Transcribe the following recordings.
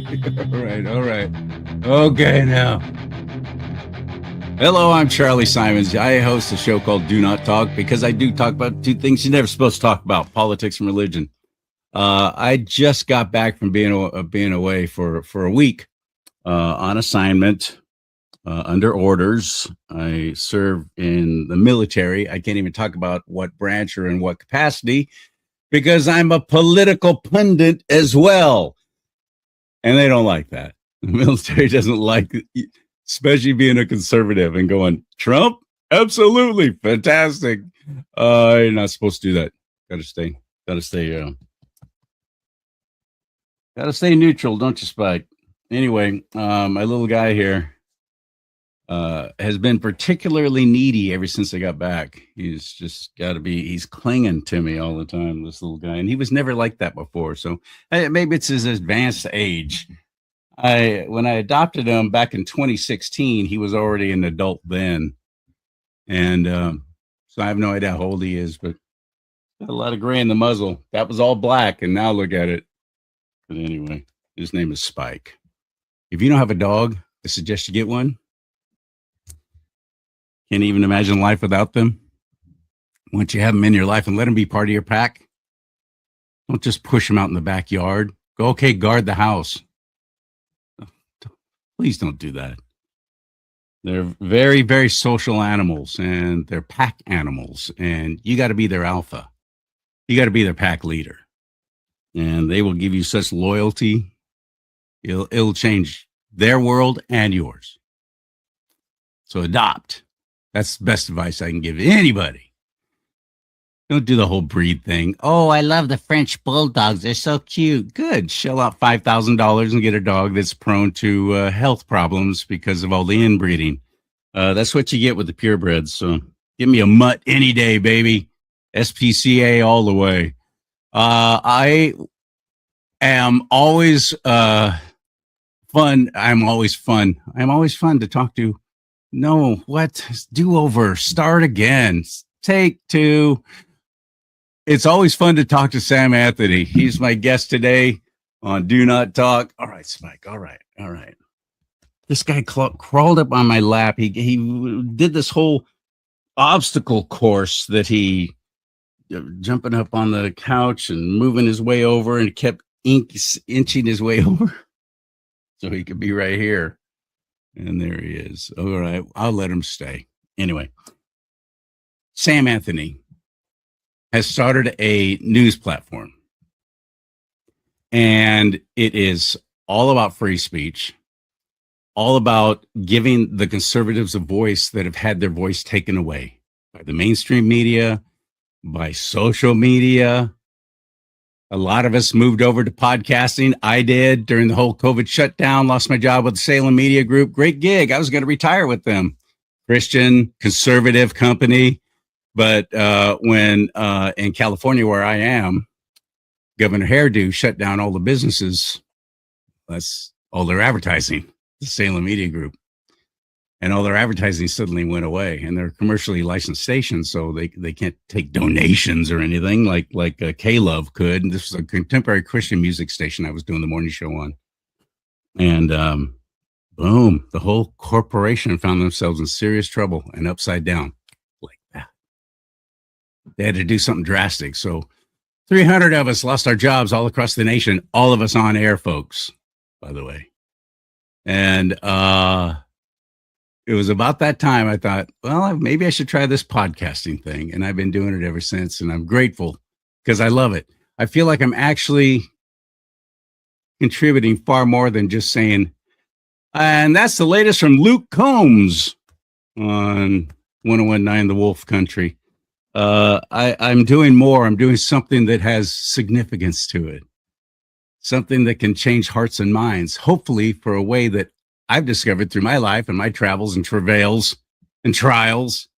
All right. Okay, now. Hello, I'm CharLee Simons. I host a show called Do Not Talk because I do talk about two things you're never supposed to talk about: politics and religion. I just got back from being away for a week on assignment under orders. I serve in the military. I can't even talk about what branch or in what capacity because I'm a political pundit as well. And they don't like that. The military doesn't like, especially being a conservative and going, Trump? Absolutely. Fantastic. You're not supposed to do that. Gotta stay neutral. Don't you, Spike? Anyway, my little guy here has been particularly needy ever since I got back. He's just he's clinging to me all the time, this little guy. And he was never like that before. So maybe it's his advanced age. When I adopted him back in 2016, he was already an adult then. And so I have no idea how old he is, but got a lot of gray in the muzzle. That was all black. And now look at it. But anyway, his name is Spike. If you don't have a dog, I suggest you get one. Can't even imagine life without them. Once you have them in your life and let them be part of your pack, don't just push them out in the backyard. Go, okay, guard the house. Please don't do that. They're very, very social animals and they're pack animals, and you got to be their alpha. You got to be their pack leader, and they will give you such loyalty. It'll change their world and yours. So adopt. That's the best advice I can give anybody. Don't do the whole breed thing. Oh, I love the French bulldogs. They're so cute. Good. Shell out $5,000 and get a dog that's prone to health problems because of all the inbreeding. That's what you get with the purebreds. So give me a mutt any day, baby. SPCA all the way. I am always fun. I'm always fun. I'm always fun to talk to. No, what? Do over. Start again. Take two. It's always fun to talk to Sam Anthony. He's my guest today on Do Not Talk. All right, Spike. All right. This guy crawled up on my lap. He did this whole obstacle course that he jumping up on the couch and moving his way over, and kept inching his way over so he could be right here. And there he is. All right. I'll let him stay. Anyway, Sam Anthony has started a news platform, and it is all about free speech, all about giving the conservatives a voice that have had their voice taken away by the mainstream media, by social media. A lot of us moved over to podcasting. I did during the whole COVID shutdown, lost my job with the Salem Media Group. Great gig. I was going to retire with them. Christian, conservative company. But when in California, where I am, Governor Hairdo shut down all the businesses. That's all their advertising, the Salem Media Group. And all their advertising suddenly went away. And they're commercially licensed stations, so they can't take donations or anything like K-Love could. And this was a contemporary Christian music station I was doing the morning show on. And boom, the whole corporation found themselves in serious trouble and upside down. They had to do something drastic. So 300 of us lost our jobs all across the nation, all of us on air, folks, by the way. And it was about that time I thought, well, maybe I should try this podcasting thing. And I've been doing it ever since. And I'm grateful because I love it. I feel like I'm actually contributing far more than just saying, and that's the latest from Luke Combs on 1019 The Wolf Country. I'm doing more. I'm doing something that has significance to it, something that can change hearts and minds, hopefully for a way that I've discovered through my life and my travels and travails and trials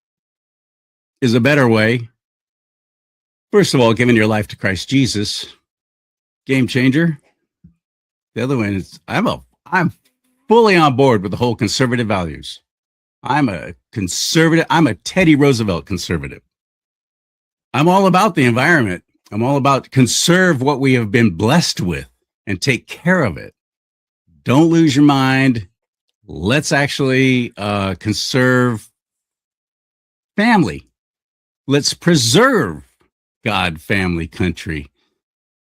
is a better way. First of all, giving your life to Christ Jesus, game changer. The other one is I'm fully on board with the whole conservative values. I'm a conservative. I'm a Teddy Roosevelt conservative. I'm all about the environment. I'm all about conserve what we have been blessed with and take care of it. Don't lose your mind. Let's actually conserve family. Let's preserve God, family, country.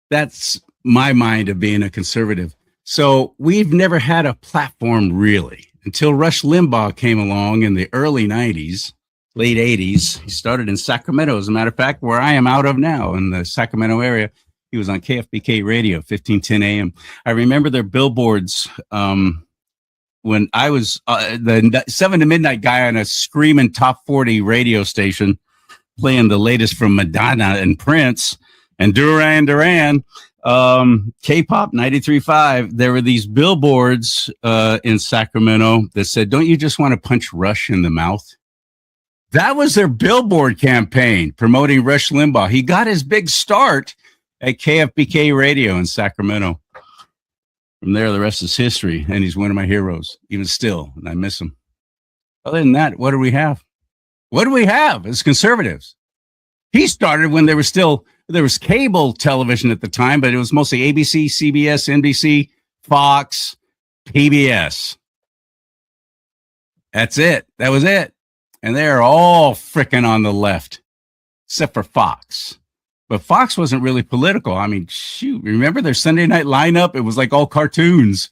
That's my mind of being a conservative. So we've never had a platform really until Rush Limbaugh came along in the early 90s, late 80s. He started in Sacramento, as a matter of fact, where I am out of now in the Sacramento area. He was on KFBK radio, 1510 AM. I remember their billboards when I was the 7 to midnight guy on a screaming top 40 radio station playing the latest from Madonna and Prince and Duran Duran, K-pop 93.5. There were these billboards in Sacramento that said, "Don't you just want to punch Rush in the mouth?" That was their billboard campaign promoting Rush Limbaugh. He got his big start at KFBK radio in Sacramento. From there, the rest is history, and he's one of my heroes, even still, and I miss him. Other than that, what do we have? What do we have as conservatives? He started when there was cable television at the time, but it was mostly ABC, CBS, NBC, Fox, PBS. That's it. That was it. And they're all frickin' on the left, except for Fox. But Fox wasn't really political. I mean, shoot, remember their Sunday night lineup? It was like all cartoons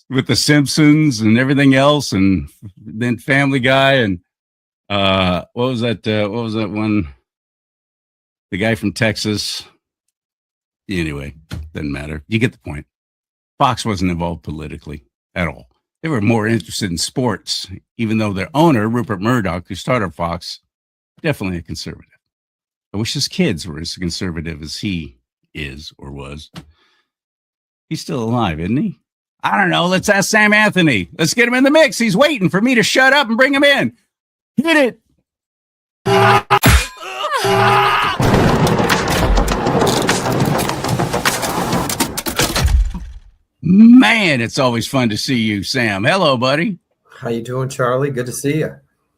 with the Simpsons and everything else, and then Family Guy and what was that one? The guy from Texas. Anyway, doesn't matter. You get the point. Fox wasn't involved politically at all. They were more interested in sports, even though their owner, Rupert Murdoch, who started Fox, definitely a conservative. I wish his kids were as conservative as he is or was. He's still alive, isn't he? I don't know. Let's ask Sam Anthony. Let's get him in the mix. He's waiting for me to shut up and bring him in. Hit it. Man, it's always fun to see you, Sam. Hello, buddy. How you doing, Charlie? Good to see you.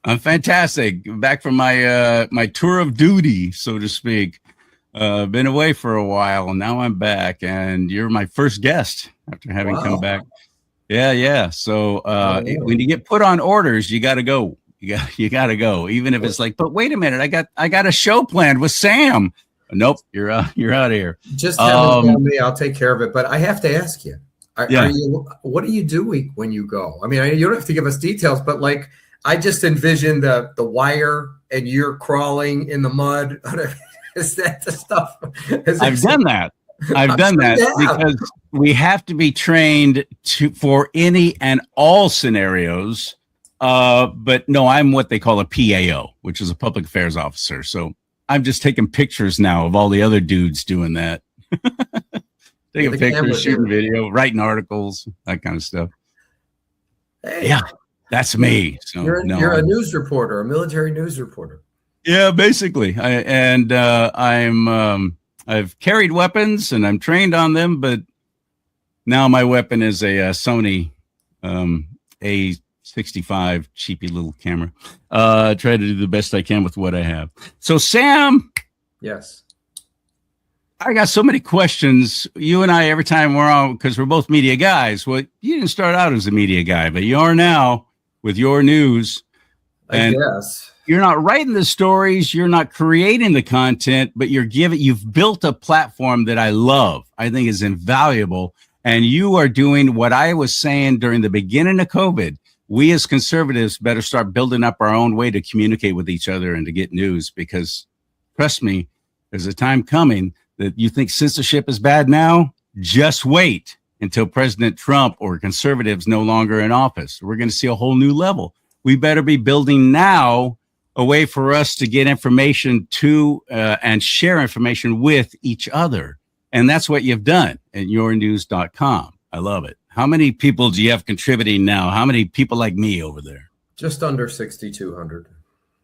I'm fantastic. Back from my my tour of duty, so to speak. Been away for a while, and now I'm back, and you're my first guest after having come back. Yeah. So when you get put on orders, you got to go. You got to go, even if it's like, but wait a minute, I got a show planned with Sam. Nope, you're out of here. Just have it me. I'll take care of it. But I have to ask you, what do you do when you go? I mean, you don't have to give us details, but like, I just envision the wire and you're crawling in the mud. Is that the stuff? I've done that because we have to be trained for any and all scenarios. But no, I'm what they call a PAO, which is a public affairs officer. So I'm just taking pictures now of all the other dudes doing that. Taking pictures, shooting video, writing articles, that kind of stuff. Hey. Yeah, that's me. So you're a news reporter, a military news reporter. Yeah, basically. I've carried weapons and I'm trained on them, but now my weapon is a Sony A65 cheapy little camera. Try to do the best I can with what I have. So Sam, yes, I got so many questions. You and I, every time we're on, because we're both media guys. Well, you didn't start out as a media guy, but you are now with your news. I guess. You're not writing the stories, you're not creating the content, but you've built a platform that I love. I think is invaluable. And you are doing what I was saying during the beginning of COVID. We as conservatives better start building up our own way to communicate with each other and to get news, because trust me, there's a time coming that you think censorship is bad now. Just wait until President Trump or conservatives no longer in office. We're going to see a whole new level. We better be building now a way for us to get information to and share information with each other. And that's what you've done at yournews.com. I love it. How many people do you have contributing now? How many people like me over there? Just under 6,200.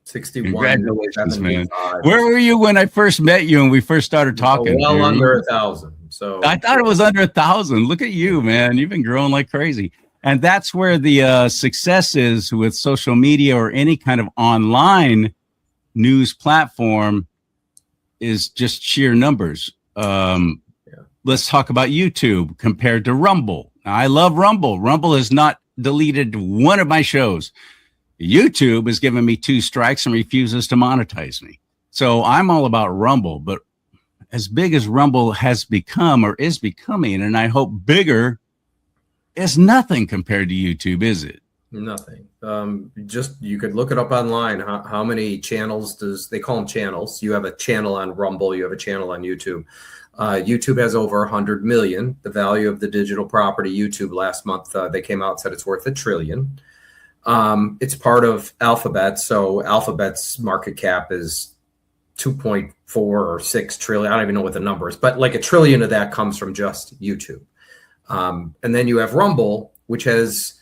61. Congratulations, man. Where were you when I first met you and we first started talking? Well, under 1,000. So I thought it was under 1,000. Look at you, man. You've been growing like crazy. And that's where the success is with social media or any kind of online news platform, is just sheer numbers. Let's talk about YouTube compared to Rumble. I love Rumble. Rumble has not deleted one of my shows. YouTube has given me 2 strikes and refuses to monetize me. So I'm all about Rumble, but as big as Rumble has become or is becoming, and I hope bigger, is nothing compared to YouTube, is it? Nothing. Just you could look it up online. How many channels they call them channels? You have a channel on Rumble. You have a channel on YouTube. YouTube has over 100 million. The value of the digital property YouTube last month, they came out and said it's worth $1 trillion. It's part of Alphabet. So Alphabet's market cap is 2.4 or 6 trillion. I don't even know what the number is, but like $1 trillion of that comes from just YouTube. And then you have Rumble, which has,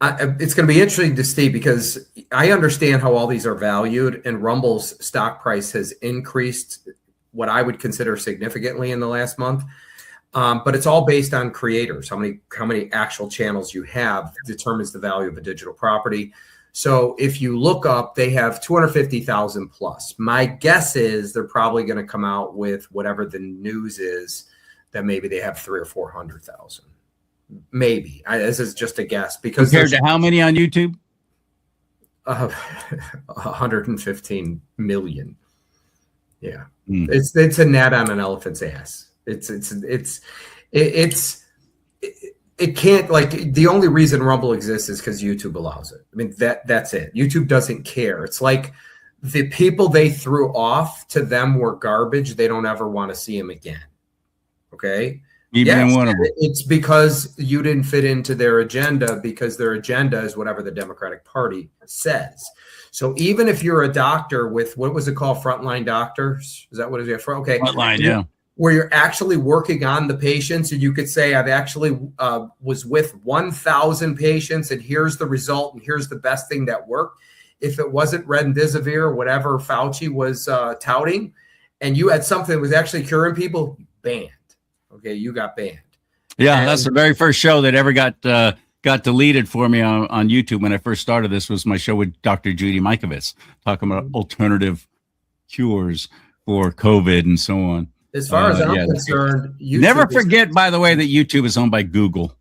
it's going to be interesting to see because I understand how all these are valued, and Rumble's stock price has increased what I would consider significantly in the last month. But it's all based on creators. How many actual channels you have determines the value of a digital property. So if you look up, they have 250,000 plus. My guess is they're probably going to come out with whatever the news is, that maybe they have 300,000 or 400,000. Maybe. This is just a guess. Because compared to how many on YouTube? 115 million. Yeah. It's a gnat on an elephant's ass. It can't, like, the only reason Rumble exists is because YouTube allows it. I mean, that's it. YouTube doesn't care. It's like the people they threw off, to them were garbage. They don't ever want to see them again. Okay. Even one of them. It's because you didn't fit into their agenda, because their agenda is whatever the Democratic Party says. So even if you're a doctor with, what was it called? Frontline doctors? Is that what it is? Okay. Frontline, yeah. Where you're actually working on the patients, and you could say, I've actually was with 1,000 patients, and here's the result, and here's the best thing that worked. If it wasn't Remdesivir or whatever Fauci was touting, and you had something that was actually curing people, banned. Okay, you got banned. Yeah, that's the very first show that ever got deleted for me on YouTube when I first started. This was my show with Dr. Judy Mikovits, talking about alternative cures for COVID and so on. As far as I'm concerned, YouTube never forget, by the way, that YouTube is owned by Google.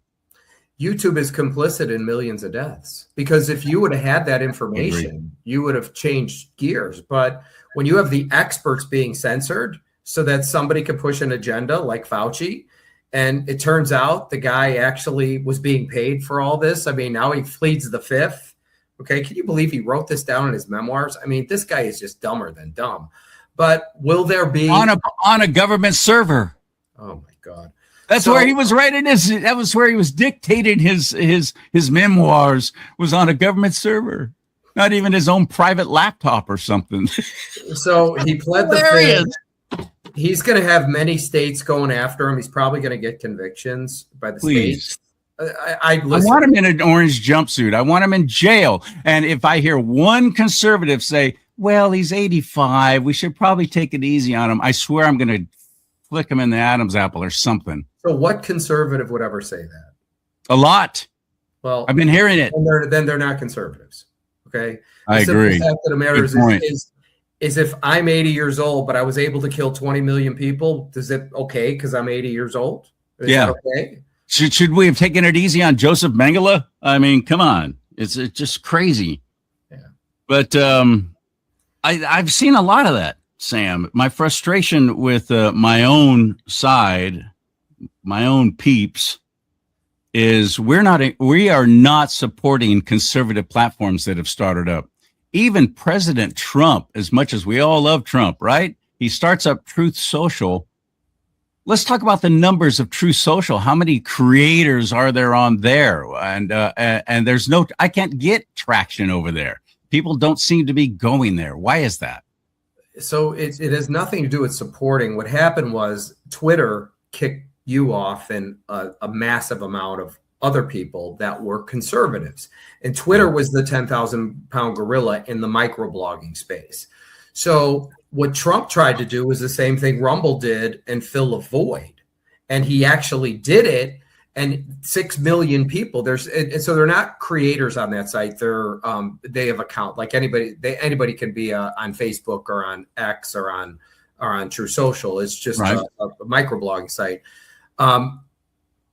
YouTube is complicit in millions of deaths, because if you would have had that information, you would have changed gears. But when you have the experts being censored so that somebody could push an agenda like Fauci, and it turns out the guy actually was being paid for all this. I mean, now he pleads the fifth. Okay, can you believe he wrote this down in his memoirs? I mean, this guy is just dumber than dumb. But will there be on a government server? Oh my God. That's where he was writing his. That was where he was dictating his memoirs. Was on a government server, not even his own private laptop or something. So he pled the fifth. He's going to have many states going after him. He's probably going to get convictions by the states. I want him in an orange jumpsuit. I want him in jail. And if I hear one conservative say, well, he's 85, we should probably take it easy on him, I swear I'm going to flick him in the Adam's apple or something. So what conservative would ever say that? A lot. Well, I've been hearing it. Then they're not conservatives. Okay. I agree. The fact that matters is if I'm 80 years old, but I was able to kill 20 million people, is it okay because I'm 80 years old? Is that okay? Should we have taken it easy on Joseph Mengele? I mean, come on. It's just crazy. Yeah. But I've seen a lot of that, Sam. My frustration with my own side, my own peeps, is we are not supporting conservative platforms that have started up. Even President Trump, as much as we all love Trump, right? He starts up Truth Social. Let's talk about the numbers of Truth Social. How many creators are there on there? And there's I can't get traction over there. People don't seem to be going there. Why is that? So it has nothing to do with supporting. What happened was Twitter kicked you off and a massive amount of other people that were conservatives. And Twitter was the 10,000-pound gorilla in the microblogging space. So what Trump tried to do was the same thing Rumble did and fill a void. And he actually did it. And 6 million people, and so they're not creators on that site. They have account like anybody. Anybody can be on Facebook or on X or on True Social. It's just a microblogging site.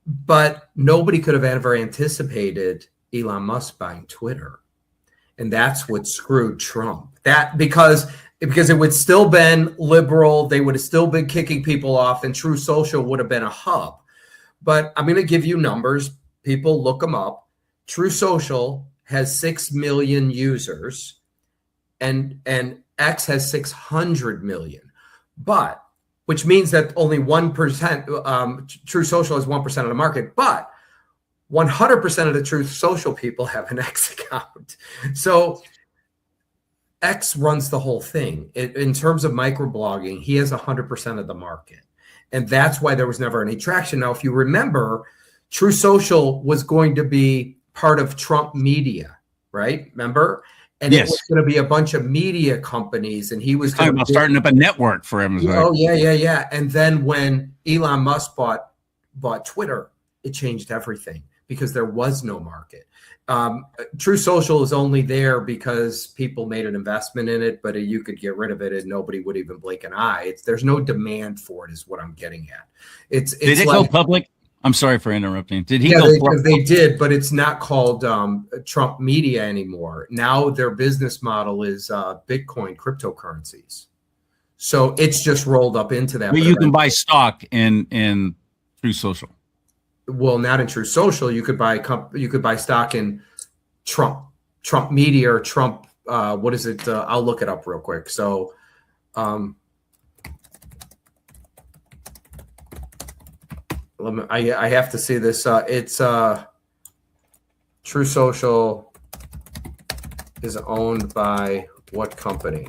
But nobody could have ever anticipated Elon Musk buying Twitter. And that's what screwed Trump. That because it would still been liberal, they would have still been kicking people off, and True Social would have been a hub. But I'm going to give you numbers. People look them up. True Social has 6 million users, and X has 600 million. But which means that only 1%, True Social is 1% of the market, but 100% of the Truth Social people have an X account. So X runs the whole thing. In terms of microblogging, he has 100% of the market. And that's why there was never any traction. Now, if you remember, True Social was going to be part of Trump Media, right? Remember? And yes. It was going to be a bunch of media companies, and he was talking about starting up a network for him. Oh, yeah. And then when Elon Musk bought Twitter, it changed everything because there was no market. True Social is only there because people made an investment in it, but you could get rid of it and nobody would even blink an eye. There's no demand for it, is what I'm getting at. Did it go public? I'm sorry for interrupting. Did he go public? They did, but it's not called Trump Media anymore. Now their business model is Bitcoin cryptocurrencies. So it's just rolled up into that. But you can buy stock in True Social. Well, not in True Social. You could buy stock in Trump Media or Trump. What is it? I'll look it up real quick. So, I have to see this. It's True Social is owned by what company?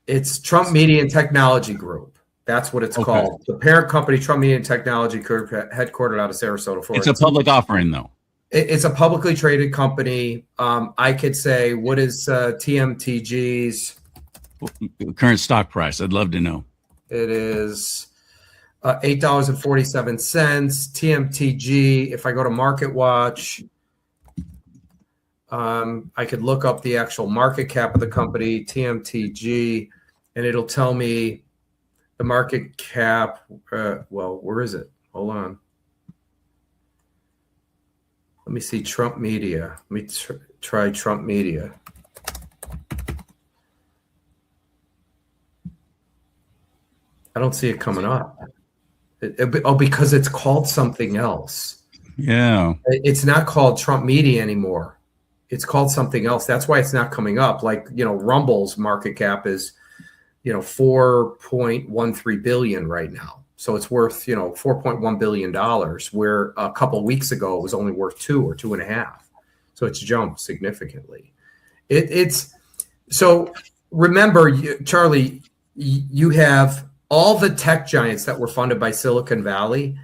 It's Trump Media and Technology Group. That's what it's called. The parent company, Trump Media and Technology Group, headquartered out of Sarasota, Florida. It's a public offering, though. It's a publicly traded company. I could say, what is TMTG's current stock price? I'd love to know. It is $8.47. TMTG. If I go to Market Watch, I could look up the actual market cap of the company, TMTG, and it'll tell me the market cap. Well, where is it? Hold on. Let me see Trump Media. Let me try Trump Media. I don't see it coming up. Because it's called something else. Yeah. It's not called Trump Media anymore. It's called something else. That's why it's not coming up. Like, Rumble's market cap is, $4.13 billion right now. So it's worth, $4.1 billion, where a couple of weeks ago it was only worth 2 or 2.5. So it's jumped significantly. So remember, CharLee, you have all the tech giants that were funded by Silicon Valley.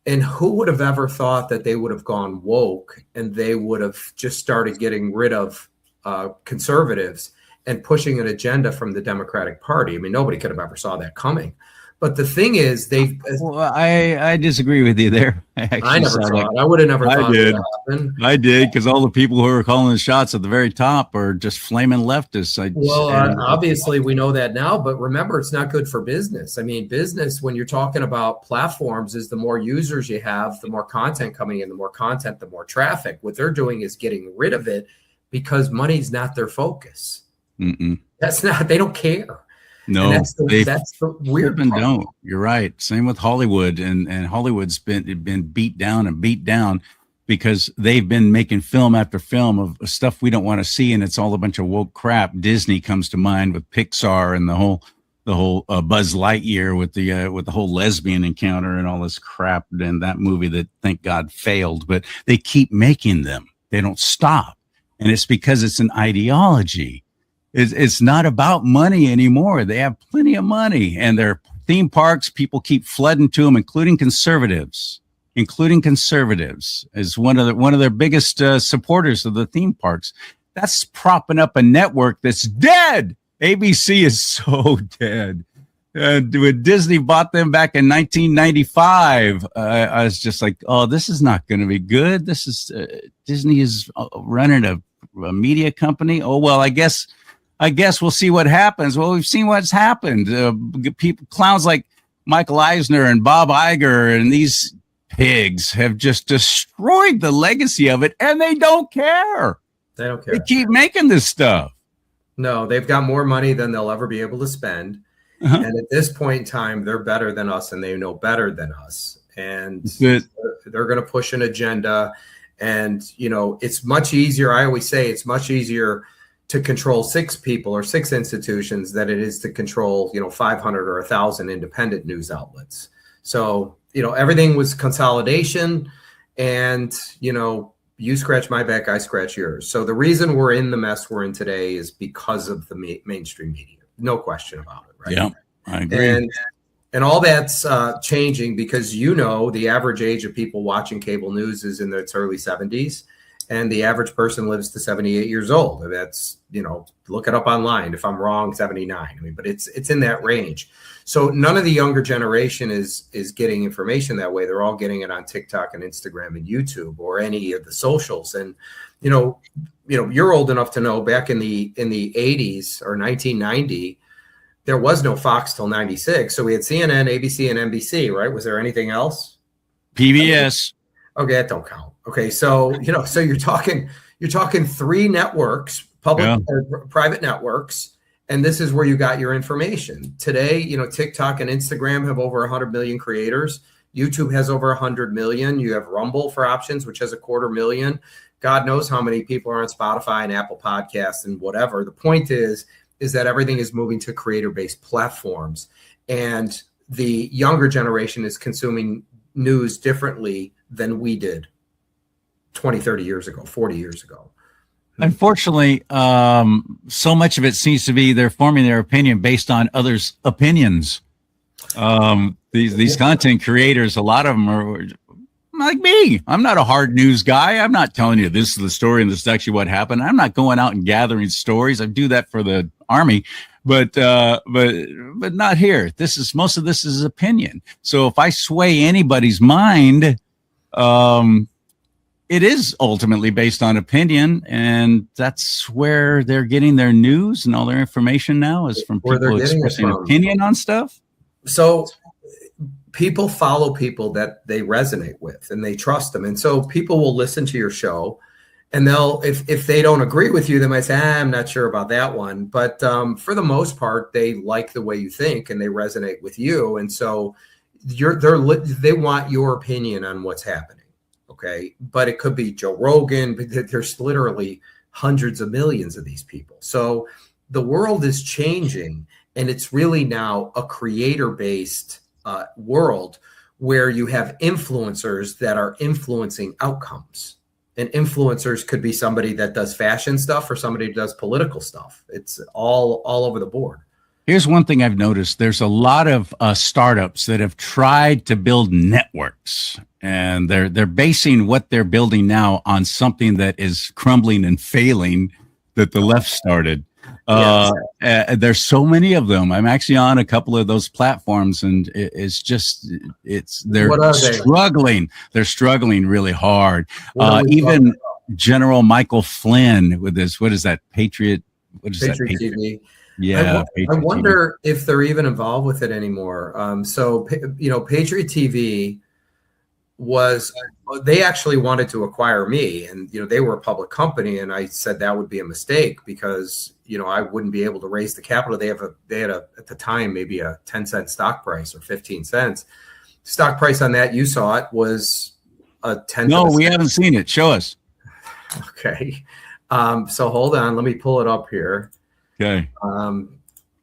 And who would have ever thought that they would have gone woke and they would have just started getting rid of conservatives and pushing an agenda from the Democratic Party? I mean, nobody could have ever saw that coming. But the thing is, I disagree with you there. I never saw it. I would have never thought it would happen. I did, because all the people who are calling the shots at the very top are just flaming leftists. Obviously, we know that now. But remember, it's not good for business. I mean, business, when you're talking about platforms, is the more users you have, the more content coming in, the more content, the more traffic. What they're doing is getting rid of it because money's not their focus. That's not. They don't care. No, that's the weird part. Don't. You're right. Same with Hollywood, and Hollywood's been beat down because they've been making film after film of stuff we don't want to see, and it's all a bunch of woke crap. Disney comes to mind with Pixar and the whole Buzz Lightyear with the whole lesbian encounter and all this crap, and that movie that thank God failed. But they keep making them. They don't stop, and it's because it's an ideology. It's not about money anymore. They have plenty of money, and their theme parks, people keep flooding to them, including conservatives is one of their biggest supporters of the theme parks. That's propping up a network that's dead. ABC is so dead. When Disney bought them back in 1995, I was just like, oh, this is not going to be good. This is Disney is running a media company. Oh, well, I guess we'll see what happens. Well, we've seen what's happened. Clowns like Michael Eisner and Bob Iger and these pigs have just destroyed the legacy of it, and they don't care. They don't care. They keep making this stuff. No, they've got more money than they'll ever be able to spend. And at this point in time, they're better than us, and they know better than us. And they're going to push an agenda. And, it's much easier. I always say it's much easier to control 6 people or 6 institutions than it is to control, 500 or 1,000 independent news outlets. So, everything was consolidation, and, you scratch my back, I scratch yours. So the reason we're in the mess we're in today is because of the mainstream media. No question about it. Right. Yeah, I agree. And all that's changing because, the average age of people watching cable news is in its early 70s. And the average person lives to 78 years old. And that's, look it up online. If I'm wrong, 79. But it's in that range. So none of the younger generation is getting information that way. They're all getting it on TikTok and Instagram and YouTube or any of the socials. And, you're old enough to know back in the 80s or 1990, there was no Fox till 96. So we had CNN, ABC, and NBC, right? Was there anything else? PBS. Okay, that don't count. Okay, so so you're talking 3 networks, public or private networks, and this is where you got your information. Today, TikTok and Instagram have over 100 million creators. YouTube has over 100 million. You have Rumble for options, which has 250,000. God knows how many people are on Spotify and Apple Podcasts and whatever. The point is that everything is moving to creator-based platforms, and the younger generation is consuming news differently than we did 20, 30 years ago, 40 years ago. Unfortunately, so much of it seems to be they're forming their opinion based on others' opinions. These content creators, a lot of them are like me. I'm not a hard news guy. I'm not telling you this is the story and this is actually what happened. I'm not going out and gathering stories. I do that for the Army, but not here. Most of this is opinion. So if I sway anybody's mind, it is ultimately based on opinion, and that's where they're getting their news and all their information now is from people expressing opinion on stuff. So people follow people that they resonate with and they trust them. And so people will listen to your show, and they'll, if they don't agree with you, they might say, I'm not sure about that one. But for the most part, they like the way you think and they resonate with you. And so they want your opinion on what's happening. Okay. But it could be Joe Rogan, but there's literally hundreds of millions of these people. So the world is changing, and it's really now a creator-based world where you have influencers that are influencing outcomes. And influencers could be somebody that does fashion stuff or somebody who does political stuff. It's all over the board. Here's one thing I've noticed. There's a lot of startups that have tried to build networks, and they're basing what they're building now on something that is crumbling and failing that the left started. There's so many of them. I'm actually on a couple of those platforms, and they're struggling. They're struggling really hard. Even General Michael Flynn with this, what is that? Patriot TV. Yeah. I wonder if they're even involved with it anymore. So Patriot TV they actually wanted to acquire me, and they were a public company, and I said that would be a mistake because I wouldn't be able to raise the capital. They had at the time maybe a 10-cent stock price or 15 cents. Stock price on that, you saw it, was a 10. No, we haven't seen it. Show us. Okay. So hold on, let me pull it up here. Okay.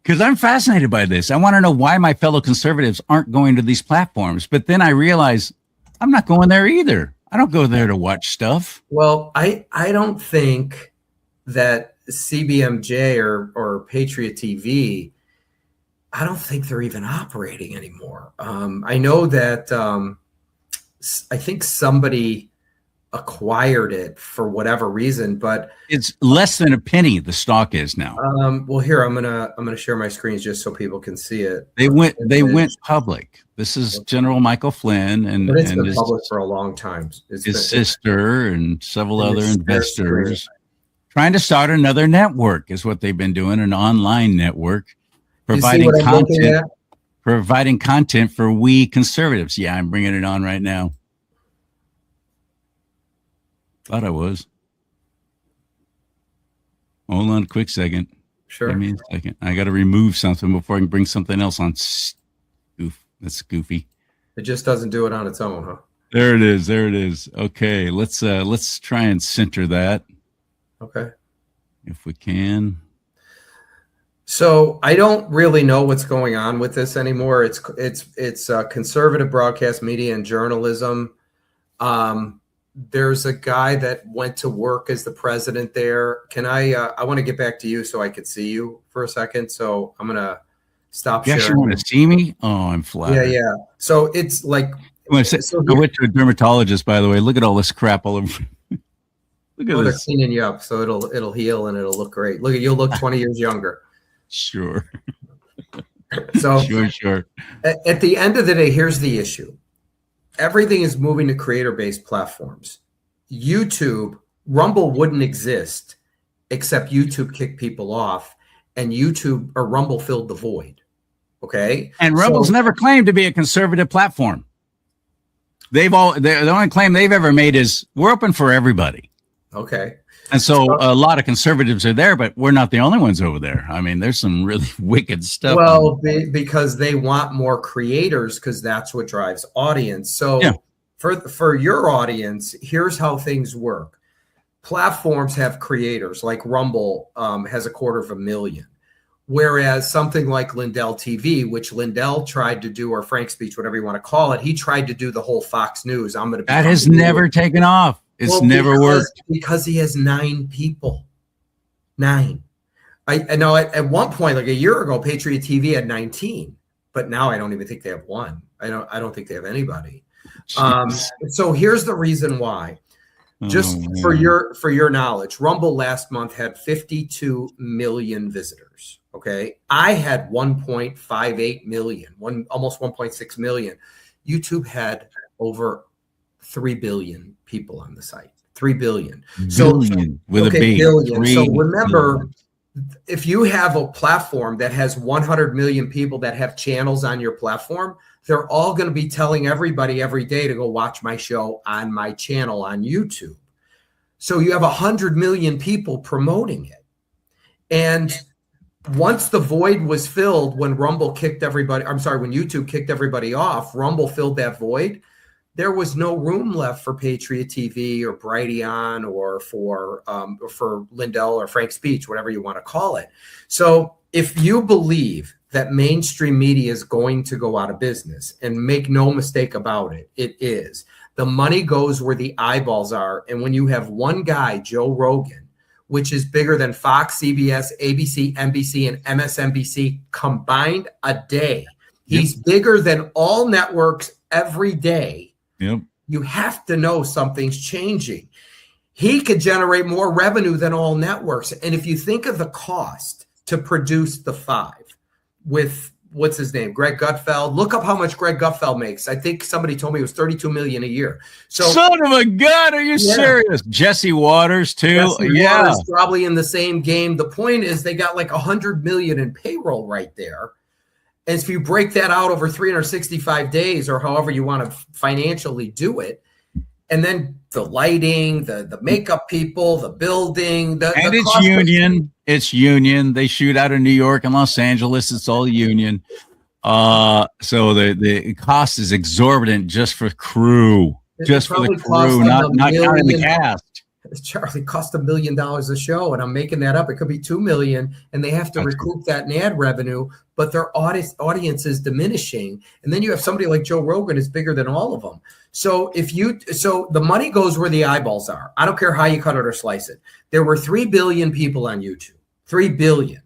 Because I'm fascinated by this. I want to know why my fellow conservatives aren't going to these platforms. But then I realize I'm not going there either. I don't go there to watch stuff. Well, I don't think that CBMJ or Patriot TV, I don't think they're even operating anymore. I know that I think somebody acquired it for whatever reason, but it's less than a penny. The stock is now. Well, here I'm gonna share my screens just so people can see it. They went public. This is General Michael Flynn and it's been public for a long time. His sister and several other investors trying to start another network is what they've been doing, an online network, providing content. providing content for we conservatives. Yeah, I'm bringing it on right now. Thought I was. Hold on a quick second. Sure. Give me a second. I got to remove something before I can bring something else on. That's goofy. It just doesn't do it on its own, huh? There it is. There it is. Okay, let's try and center that. Okay. If we can. So I don't really know what's going on with this anymore. It's conservative broadcast media and journalism. There's a guy that went to work as the president there. Can I want to get back to you so I could see you for a second. So I'm going to stop sharing. You actually want to see me? Oh, I'm flattered. Yeah. So it's like, I went to a dermatologist, by the way. Look at all this crap all over. Look at this. They're cleaning you up, so it'll heal and it'll look great. You'll look 20 years younger. Sure. So sure. At the end of the day, here's the issue. Everything is moving to creator-based platforms. Rumble wouldn't exist except YouTube kicked people off, and Rumble filled the void. Okay. And Rumble's never claimed to be a conservative platform. The only claim they've ever made is we're open for everybody. Okay. And so a lot of conservatives are there, but we're not the only ones over there. I mean, there's some really wicked stuff. Well, because they want more creators, because that's what drives audience. So for your audience, here's how things work. Platforms have creators, like Rumble has 250,000. Whereas something like Lindell TV, which Lindell tried to do, or Frank Speech, whatever you want to call it, he tried to do the whole Fox News. That has never taken off. It's never worked. Because he has 9 people. 9. I know at one point, like a year ago, Patriot TV had 19, but now I don't even think they have 1. I don't think they have anybody. So here's the reason why. Just for your knowledge, Rumble last month had 52 million visitors. Okay. I had 1.58 million, almost 1.6 million. YouTube had over 3 billion people on the site. 3 billion. Billion with a B. Billion. So remember, if you have a platform that has 100 million people that have channels on your platform, they're all going to be telling everybody every day to go watch my show on my channel on YouTube. So you have 100 million people promoting it. And once the void was filled, when YouTube kicked everybody off, Rumble filled that void. There was no room left for Patriot TV or Brighteon or for Lindell or Frank Speech, whatever you want to call it. So if you believe that mainstream media is going to go out of business, and make no mistake about it, it is. The money goes where the eyeballs are. And when you have one guy, Joe Rogan, which is bigger than Fox, CBS, ABC, NBC, and MSNBC combined a day, he's bigger than all networks every day. Yep. You have to know something's changing. He could generate more revenue than all networks. And if you think of the cost to produce The Five with, what's his name, Greg Gutfeld, look up how much Greg Gutfeld makes. I think somebody told me it was $32 million a year. So, son of a gun, are you serious? Jesse Waters too. Waters probably in the same game. The point is they got like 100 million in payroll right there. And if you break that out over 365 days or however you want to financially do it, and then the lighting, the makeup people, the building, it's union. It's union. They shoot out of New York and Los Angeles. It's all union. So the cost is exorbitant just for crew, just for the crew, not counting the cast. CharLee cost $1 million a show, and I'm making that up. It could be 2 million, and they have to recoup that in ad revenue, but their audience is diminishing. And then you have somebody like Joe Rogan is bigger than all of them. So the money goes where the eyeballs are. I don't care how you cut it or slice it. There were 3 billion people on YouTube. 3 billion.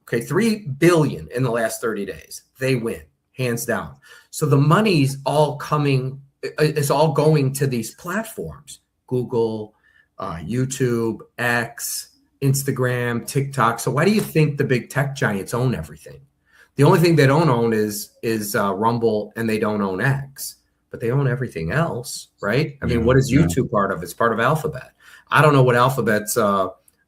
Okay, 3 billion in the last 30 days. They win, hands down. So the money's all going to these platforms. Google, YouTube, X, Instagram, TikTok. So why do you think the big tech giants own everything? The only thing they don't own is Rumble, and they don't own X, but they own everything else, right? I mean, what is YouTube part of? It's part of Alphabet. I don't know what Alphabet's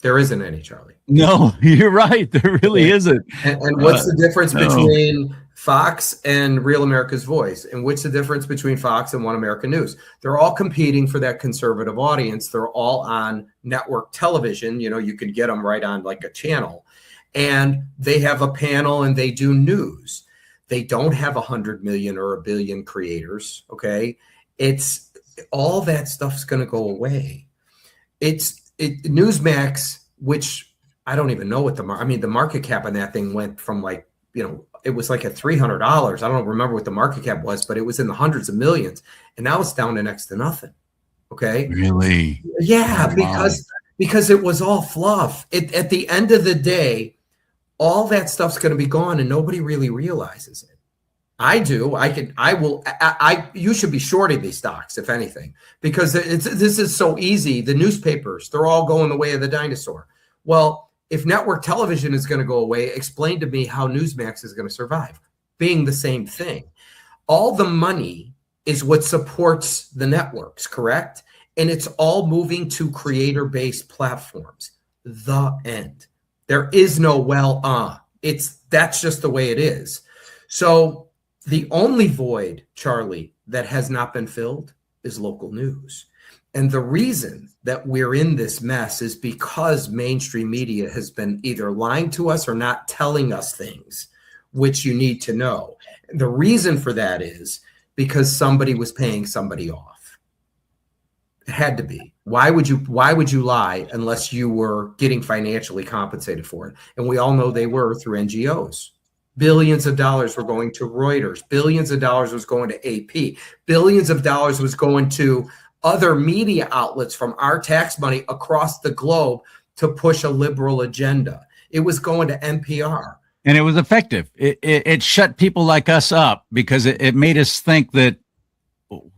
There isn't any, Charlie. No, you're right. There really isn't. And what's the difference between Fox and Real America's Voice? And what's the difference between Fox and One America News? They're all competing for that conservative audience. They're all on network television. You know, you could get them right on like a channel. And they have a panel and they do news. They don't have 100 million or 1 billion creators, okay? It's all that stuff's going to go away. Newsmax, which I don't even know what the market cap on that thing went from like, you know, it was like at $300. I don't remember what the market cap was, but it was in the hundreds of millions. And now it's down to next to nothing. Okay. Really? Yeah. Because it was all fluff. At the end of the day, all that stuff's going to be gone and nobody really realizes it. I do. You should be shorting these stocks, if anything, because this is so easy. The newspapers, they're all going the way of the dinosaur. Well, if network television is going to go away, explain to me how Newsmax is going to survive, being the same thing. All the money is what supports the networks, correct? And it's all moving to creator-based platforms. The end. There is no that's just the way it is. So the only void, Charlie, that has not been filled is local news. And the reason that we're in this mess is because mainstream media has been either lying to us or not telling us things which you need to know. And the reason for that is because somebody was paying somebody off. It had to be. Why would you lie unless you were getting financially compensated for it? And we all know they were through NGOs. Billions of dollars were going to Reuters. Billions of dollars was going to AP. Billions of dollars was going to other media outlets from our tax money across the globe to push a liberal agenda. It was going to NPR. And it was effective. It shut people like us up because it made us think that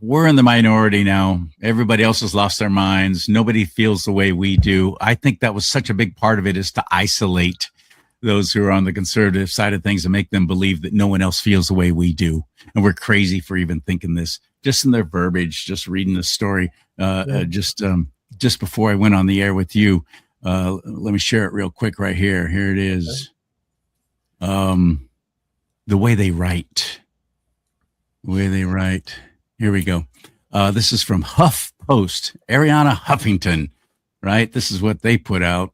we're in the minority now. Everybody else has lost their minds. Nobody feels the way we do. I think that was such a big part of it, is to isolate those who are on the conservative side of things and make them believe that no one else feels the way we do. And we're crazy for even thinking this. Just in their verbiage, just reading the story, just before I went on the air with you, let me share it real quick right here. Here it is. The way they write. Here we go. This is from HuffPost, Ariana Huffington, right? This is what they put out.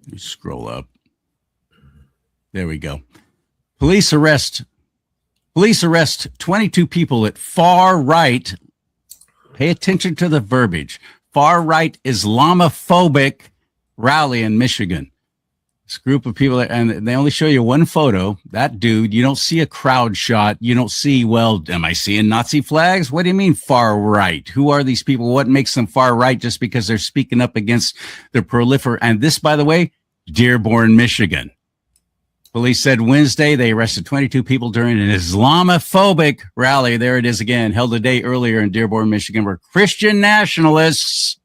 Let me scroll up. There we go. Police arrest 22 people at far right. Pay attention to the verbiage. Far right Islamophobic rally in Michigan. This group of people, and they only show you one photo. That dude, you don't see a crowd shot. You don't see, well, am I seeing Nazi flags? What do you mean far right? Who are these people? What makes them far right just because they're speaking up against the and this, by the way, Dearborn, Michigan. Police said Wednesday they arrested 22 people during an Islamophobic rally. There it is again, held a day earlier in Dearborn, Michigan, where Christian nationalists,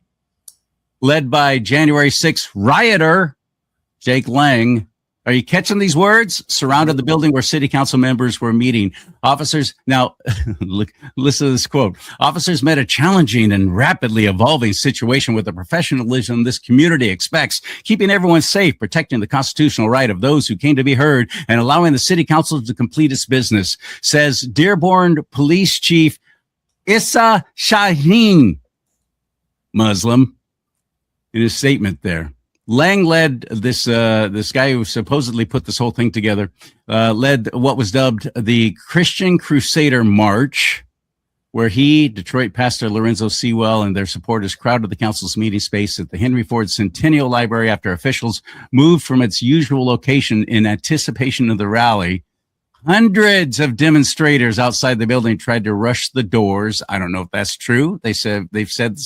led by January 6th rioter Jake Lang, are you catching these words? Surrounded the building where city council members were meeting. Officers, now, look, listen to this quote. Officers met a challenging and rapidly evolving situation with the professionalism this community expects, keeping everyone safe, protecting the constitutional right of those who came to be heard, and allowing the city council to complete its business, says Dearborn Police Chief Issa Shaheen, Muslim, in his statement there. Lang led this guy who supposedly put this whole thing together, led what was dubbed the Christian Crusader March, where he, Detroit pastor Lorenzo Sewell, and their supporters crowded the council's meeting space at the Henry Ford Centennial Library after officials moved from its usual location in anticipation of the rally. Hundreds of demonstrators outside the building tried to rush the doors. I don't know if that's true. They've said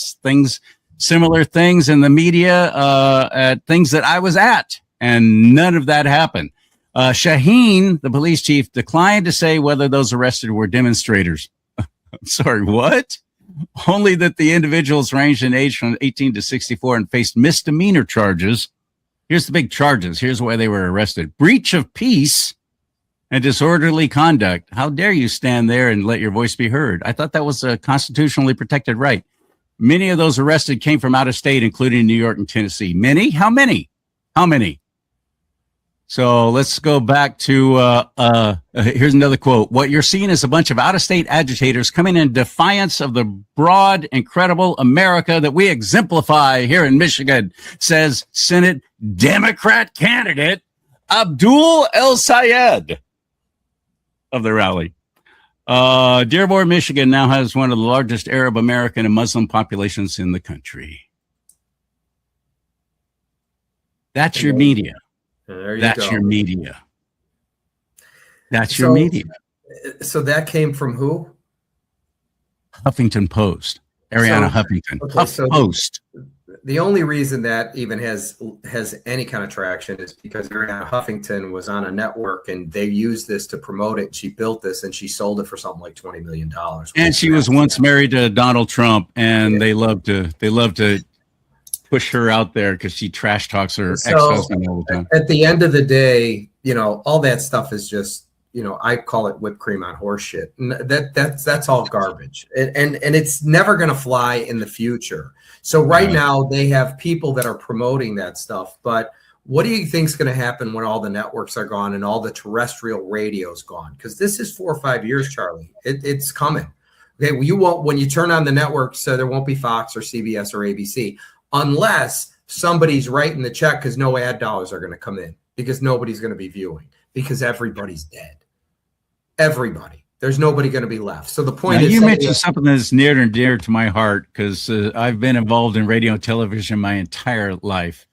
similar things in the media at things that I was at, and none of that happened. Shaheen, the police chief, declined to say whether those arrested were demonstrators. I'm sorry, what? Only that the individuals ranged in age from 18 to 64 and faced misdemeanor charges. Here's the big charges. Here's why they were arrested. Breach of peace and disorderly conduct. How dare you stand there and let your voice be heard? I thought that was a constitutionally protected right. Many of those arrested came from out of state, including New York and Tennessee. Many? How many? How many? So let's go back to, here's another quote. What you're seeing is a bunch of out-of-state agitators coming in defiance of the broad, incredible America that we exemplify here in Michigan, says Senate Democrat candidate Abdul El Sayed of the rally. Dearborn, Michigan now has one of the largest Arab American and Muslim populations in the country. That's your media. That's your media. That's your media. So that came from who? Huffington Post. Ariana Huffington. Okay, Post. The only reason that even has any kind of traction is because Ariana Huffington was on a network and they used this to promote it. She built this and she sold it for something like $20 million. And she was once married to Donald Trump, and they love to push her out there because she trash talks her ex-husband all the time. At the end of the day, all that stuff is just, I call it whipped cream on horse shit. That's all garbage. And it's never going to fly in the future. So right now they have people that are promoting that stuff. But what do you think is going to happen when all the networks are gone and all the terrestrial radio is gone? Because this is 4 or 5 years, CharLee. It's coming. Okay, well, you won't, when you turn on the networks, there won't be Fox or CBS or ABC. Unless somebody's writing the check, because no ad dollars are going to come in, because nobody's going to be viewing, because everybody's dead. Everybody. There's nobody going to be left. So the point is, you mentioned something that's near and dear to my heart, because I've been involved in radio and television my entire life.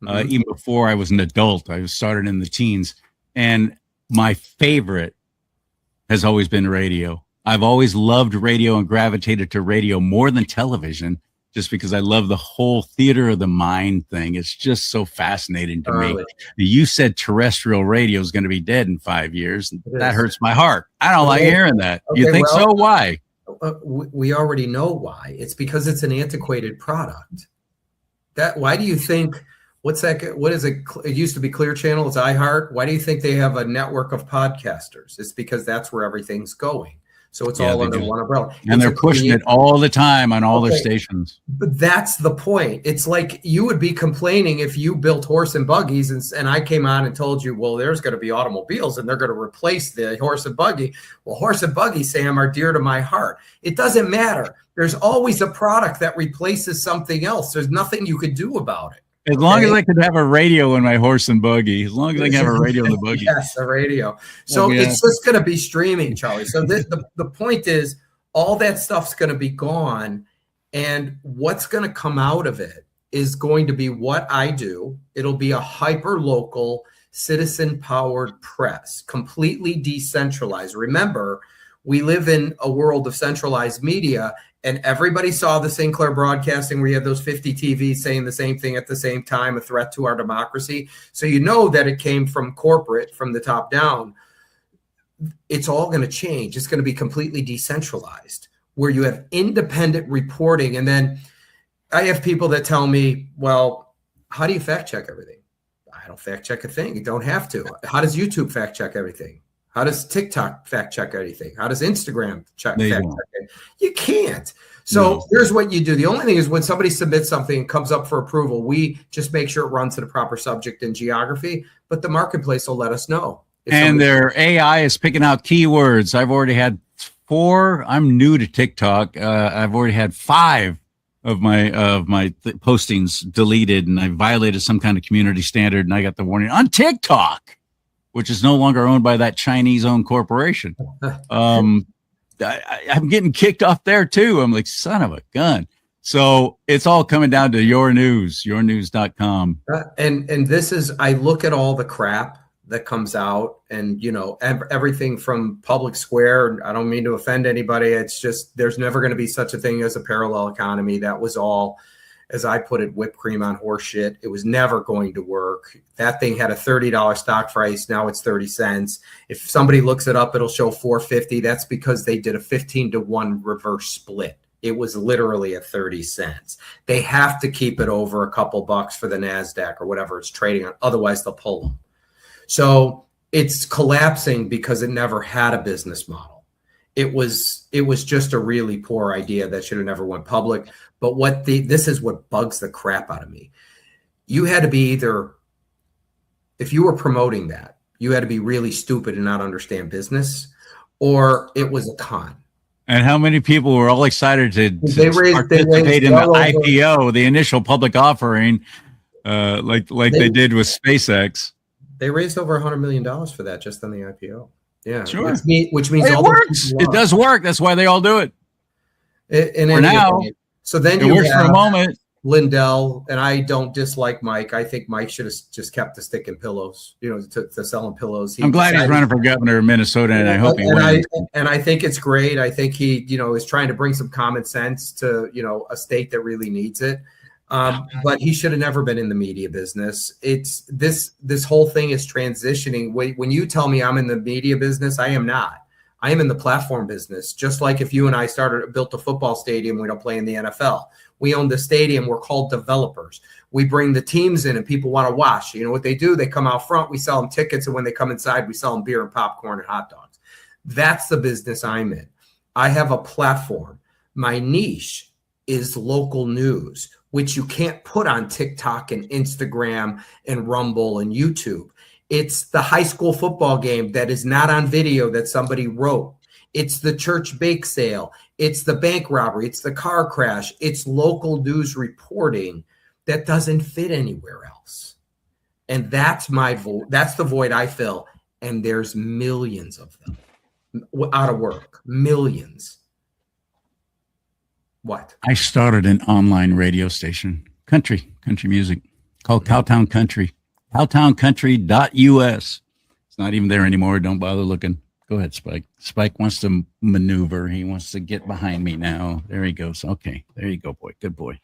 Even before I was an adult, I started in the teens, and my favorite has always been radio. I've always loved radio and gravitated to radio more than television, just because I love the whole theater of the mind thing. It's just so fascinating to me. You said terrestrial radio is going to be dead in 5 years. That hurts my heart. I don't like hearing that. Okay, you think so? Why? We already know why. It's because it's an antiquated product. Why do you think, what is it? It used to be Clear Channel. It's iHeart. Why do you think they have a network of podcasters? It's because that's where everything's going. So it's all under one umbrella. And they're pushing it all the time on all their stations. But that's the point. It's like you would be complaining if you built horse and buggies and I came on and told you, well, there's going to be automobiles and they're going to replace the horse and buggy. Well, horse and buggy, Sam, are dear to my heart. It doesn't matter. There's always a product that replaces something else. There's nothing you could do about it. As long as I could have a radio in my horse and buggy, as long as I can have a radio in the buggy. Yes, a radio. So it's just going to be streaming, CharLee. So the point is, all that stuff's going to be gone. And what's going to come out of it is going to be what I do. It'll be a hyper-local, citizen-powered press, completely decentralized. Remember, we live in a world of centralized media, and everybody saw the Sinclair Broadcasting where you had those 50 TVs saying the same thing at the same time, a threat to our democracy. So you know that it came from corporate, from the top down. It's all going to change. It's going to be completely decentralized, where you have independent reporting. And then I have people that tell me, well, how do you fact check everything? I don't fact check a thing. You don't have to. How does YouTube fact check everything? How does TikTok fact check anything? How does Instagram fact check anything? You can't. So here's what you do. The only thing is when somebody submits something and comes up for approval, we just make sure it runs to the proper subject and geography, but the marketplace will let us know. And their AI is picking out keywords. I've already had 4. I'm new to TikTok. I've already had 5 of my postings deleted, and I violated some kind of community standard, and I got the warning on TikTok, which is no longer owned by that Chinese-owned corporation. I'm getting kicked off there too. I'm like, son of a gun. So it's all coming down to your news, yournews.com. And this is, I look at all the crap that comes out, and everything from Public Square. I don't mean to offend anybody. It's just, there's never going to be such a thing as a parallel economy. That was all, as I put it, whipped cream on horse shit. It was never going to work. That thing had a $30 stock price. Now it's 30 cents. If somebody looks it up, it'll show 450. That's because they did a 15-to-1 reverse split. It was literally at 30 cents. They have to keep it over a couple bucks for the NASDAQ or whatever it's trading on. Otherwise, they'll pull them. So it's collapsing because it never had a business model. It was just a really poor idea that should have never went public. But this is what bugs the crap out of me. You had to be either, if you were promoting that, you had to be really stupid and not understand business, or it was a con. And how many people were all excited to participate in the IPO, the initial public offering, like they did with SpaceX? They raised over $100 million for that just on the IPO. Yeah, sure. Which means it works. It does work. That's why they all do it. For now. So then it works for a moment. Lindell, and I don't dislike Mike. I think Mike should have just kept the stick in pillows, to selling pillows. I'm glad he's running for governor of Minnesota, and I hope he wins. And I think it's great. I think he, is trying to bring some common sense to, a state that really needs it. But he should have never been in the media business. It's this whole thing is transitioning. When you tell me I'm in the media business, I am not. I am in the platform business. Just like if you and I built a football stadium, we don't play in the NFL. We own the stadium. We're called developers. We bring the teams in and people want to watch. You know what they do? They come out front. We sell them tickets. And when they come inside, we sell them beer and popcorn and hot dogs. That's the business I'm in. I have a platform. My niche is local news, which you can't put on TikTok and Instagram and Rumble and YouTube. It's the high school football game that is not on video that somebody wrote. It's the church bake sale. It's the bank robbery. It's the car crash. It's local news reporting that doesn't fit anywhere else. And that's that's the void I fill. And there's millions of them out of work. Millions. What? I started an online radio station, country music, called Cowtown Country, cowtowncountry.us. It's not even there anymore. Don't bother looking. Go ahead, Spike. Spike wants to maneuver. He wants to get behind me now. There he goes. Okay, there you go, boy. Good boy.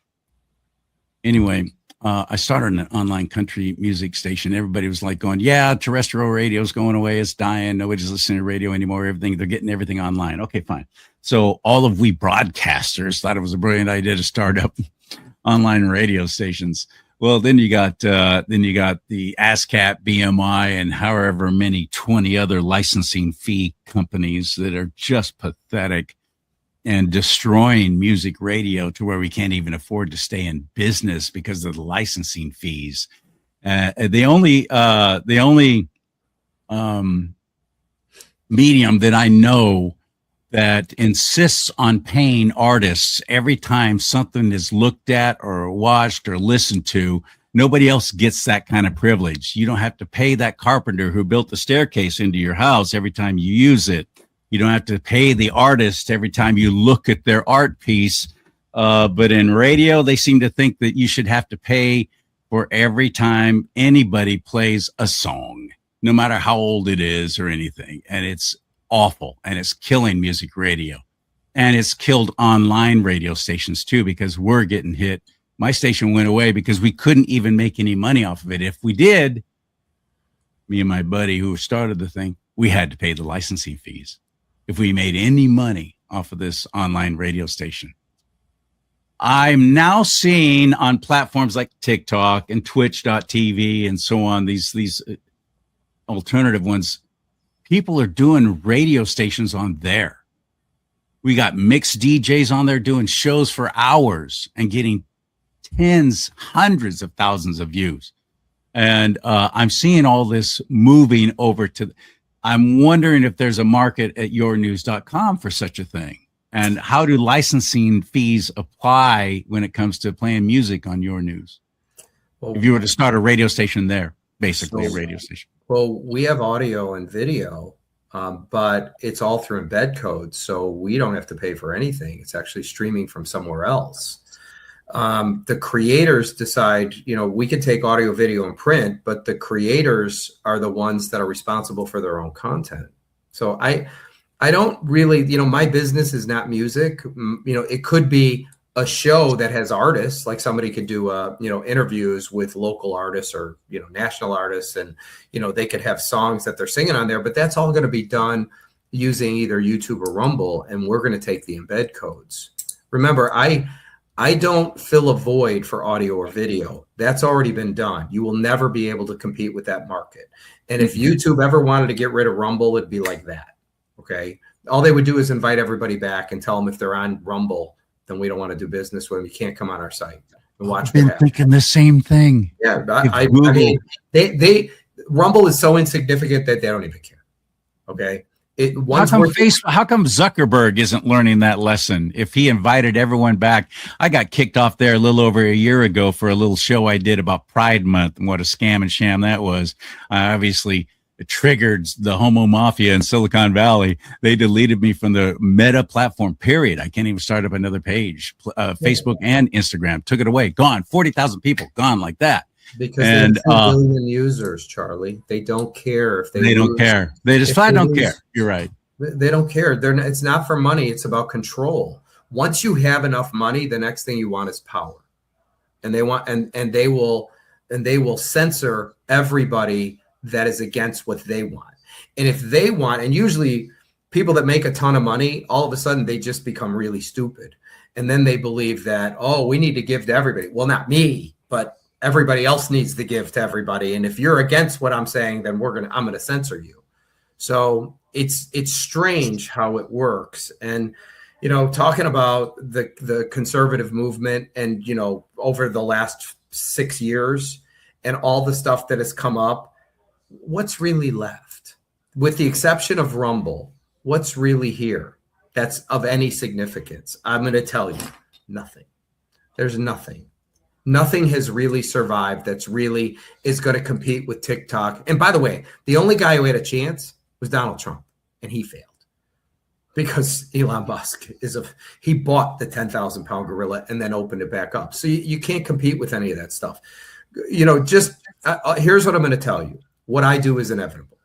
Anyway, I started an online country music station. Everybody was like going, yeah, terrestrial radio's going away. It's dying. Nobody's listening to radio anymore. They're getting everything online. Okay, fine. So all of we broadcasters thought it was a brilliant idea to start up online radio stations. Well, then you got the ASCAP, BMI, and however many 20 other licensing fee companies that are just pathetic and destroying music radio to where we can't even afford to stay in business because of the licensing fees. The only medium that I know that insists on paying artists every time something is looked at or watched or listened to, nobody else gets that kind of privilege. You don't have to pay that carpenter who built the staircase into your house every time you use it. You don't have to pay the artist every time you look at their art piece. But in radio, they seem to think that you should have to pay for every time anybody plays a song, no matter how old it is or anything. And it's awful, and it's killing music radio, and it's killed online radio stations too, because we're getting hit. My station went away because we couldn't even make any money off of it. If we did, me and my buddy who started the thing, we had to pay the licensing fees if we made any money off of this online radio station. I'm now seeing on platforms like TikTok and twitch.tv and so on, these alternative ones, people are doing radio stations on there. We got mixed DJs on there doing shows for hours and getting tens, hundreds of thousands of views. And I'm seeing all this moving over to, I'm wondering if there's a market at yournews.com for such a thing. And how do licensing fees apply when it comes to playing music on Your News? Well, if you were to start a radio station there, basically a radio station. Well, we have audio and video, but it's all through embed codes. So we don't have to pay for anything. It's actually streaming from somewhere else. The creators decide, we can take audio, video, and print, but the creators are the ones that are responsible for their own content. So I don't really, my business is not music. It could be a show that has artists, like somebody could do, interviews with local artists or, national artists, and, they could have songs that they're singing on there, but that's all going to be done using either YouTube or Rumble, and we're going to take the embed codes. Remember, I don't fill a void for audio or video. That's already been done. You will never be able to compete with that market. And if YouTube ever wanted to get rid of Rumble, it'd be like that. Okay. All they would do is invite everybody back and tell them if they're on Rumble, then we don't want to do business with them. You can't come on our site and watch. I've been thinking the same thing. Yeah. I mean, Rumble is so insignificant that they don't even care. Okay. How come Zuckerberg isn't learning that lesson? If he invited everyone back, I got kicked off there a little over a year ago for a little show I did about Pride Month and what a scam and sham that was. Obviously, it triggered the homo mafia in Silicon Valley. They deleted me from the Meta platform, period. I can't even start up another page. Facebook and Instagram took it away. Gone. 40,000 people gone like that. Because they have 2 billion users, Charlie. They don't care if they don't care. They just flat don't care. You're right. They don't care. It's not for money. It's about control. Once you have enough money, the next thing you want is power. And they want and they will censor everybody that is against what they want. And if they want, and usually people that make a ton of money, all of a sudden they just become really stupid. And then they believe that, oh, we need to give to everybody. Well, not me, but everybody else needs to give to everybody. And if you're against what I'm saying, then I'm going to censor you. So it's strange how it works. And, talking about the conservative movement and, over the last 6 years and all the stuff that has come up, what's really left? With the exception of Rumble, what's really here that's of any significance? I'm going to tell you, nothing. There's nothing. Nothing has really survived that's really is going to compete with TikTok. And by the way, the only guy who had a chance was Donald Trump, and he failed because Elon Musk he bought the 10,000 pound gorilla and then opened it back up. So you can't compete with any of that stuff. Here's what I'm going to tell you. What I do is inevitable.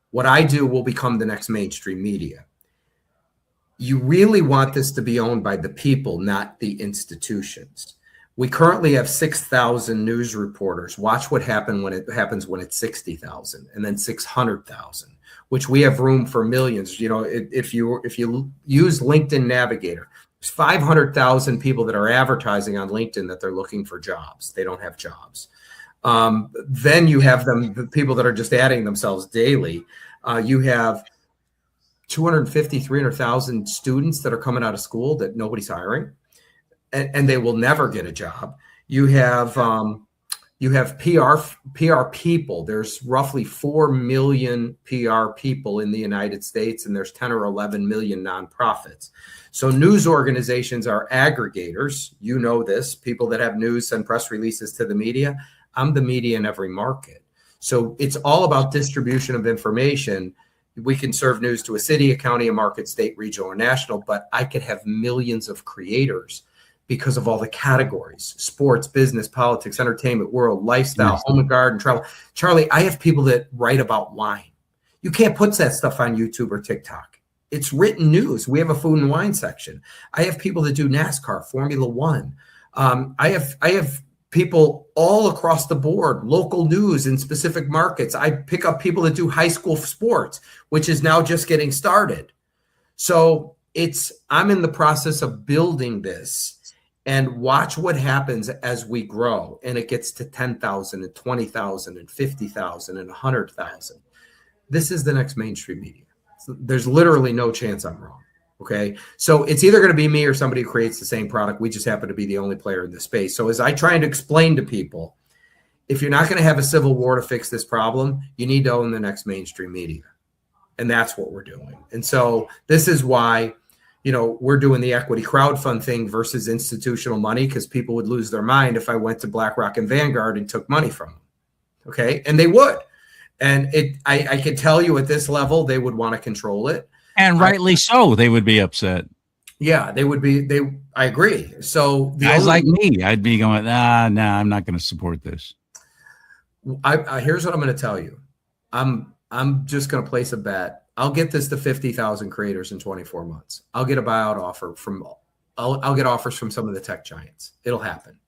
What I do will become the next mainstream media. You really want this to be owned by the people, not the institutions. We currently have 6,000 news reporters. Watch what happens when it's 60,000 and then 600,000, which we have room for millions. If you use LinkedIn Navigator, there's 500,000 people that are advertising on LinkedIn that they're looking for jobs. They don't have jobs. Then you have the people that are just adding themselves daily. You have 250, 300,000 students that are coming out of school that nobody's hiring. And they will never get a job. You have PR people. There's roughly 4 million PR people in the United States, and there's 10 or 11 million nonprofits. So news organizations are aggregators. You know this. People that have news send press releases to the media. I'm the media in every market. So it's all about distribution of information. We can serve news to a city, a county, a market, state, regional, or national, but I could have millions of creators because of all the categories: sports, business, politics, entertainment, world, lifestyle, home and garden, travel. Charlie, I have people that write about wine. You can't put that stuff on YouTube or TikTok. It's written news. We have a food and wine section. I have people that do NASCAR, Formula One. I have people all across the board, local news in specific markets. I pick up people that do high school sports, which is now just getting started. So I'm in the process of building this. And watch what happens as we grow and it gets to 10,000 and 20,000 and 50,000 and 100,000. This is the next mainstream media. So there's literally no chance I'm wrong. Okay. So it's either going to be me or somebody who creates the same product. We just happen to be the only player in this space. So as I try to explain to people, if you're not going to have a civil war to fix this problem, you need to own the next mainstream media. And that's what we're doing. And so this is why we're doing the equity crowdfund thing versus institutional money, because people would lose their mind if I went to BlackRock and Vanguard and took money from them. Okay. And they would. And I could tell you at this level, they would want to control it. And rightly so. They would be upset. Yeah, they would be. I agree. So guys like me, I'd be going, nah, I'm not going to support this. Here's what I'm going to tell you. I'm just going to place a bet. I'll get this to 50,000 creators in 24 months. I'll get a buyout offer I'll get offers from some of the tech giants. It'll happen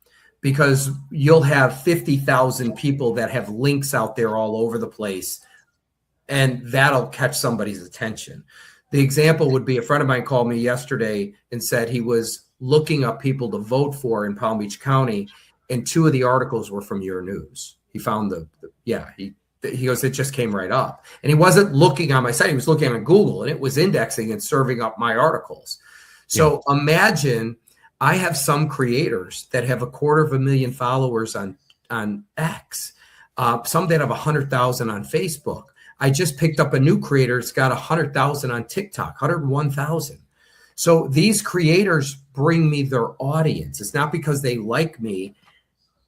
because you'll have 50,000 people that have links out there all over the place, and that'll catch somebody's attention. The example would be a friend of mine called me yesterday and said he was looking up people to vote for in Palm Beach County, and 2 of the articles were from your news. He found he goes, it just came right up. And he wasn't looking on my site. He was looking on Google, and it was indexing and serving up my articles. So imagine I have some creators that have 250,000 followers on X, some that have 100,000 on Facebook. I just picked up a new creator. It's got 100,000 on TikTok, 101,000. So these creators bring me their audience. It's not because they like me.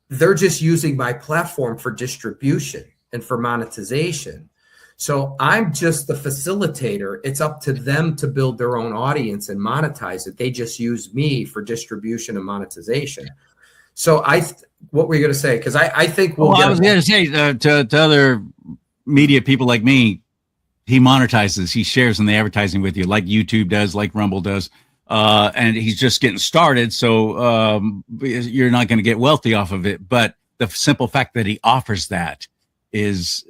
They're just using my platform for distribution and for monetization. So I'm just the facilitator. It's up to them to build their own audience and monetize it. They just use me for distribution and monetization. So what were you going to say? Because I think I was going to say to other media people like me, he monetizes, he shares in the advertising with you, like YouTube does, like Rumble does. And he's just getting started. So you're not going to get wealthy off of it. But the simple fact that he offers that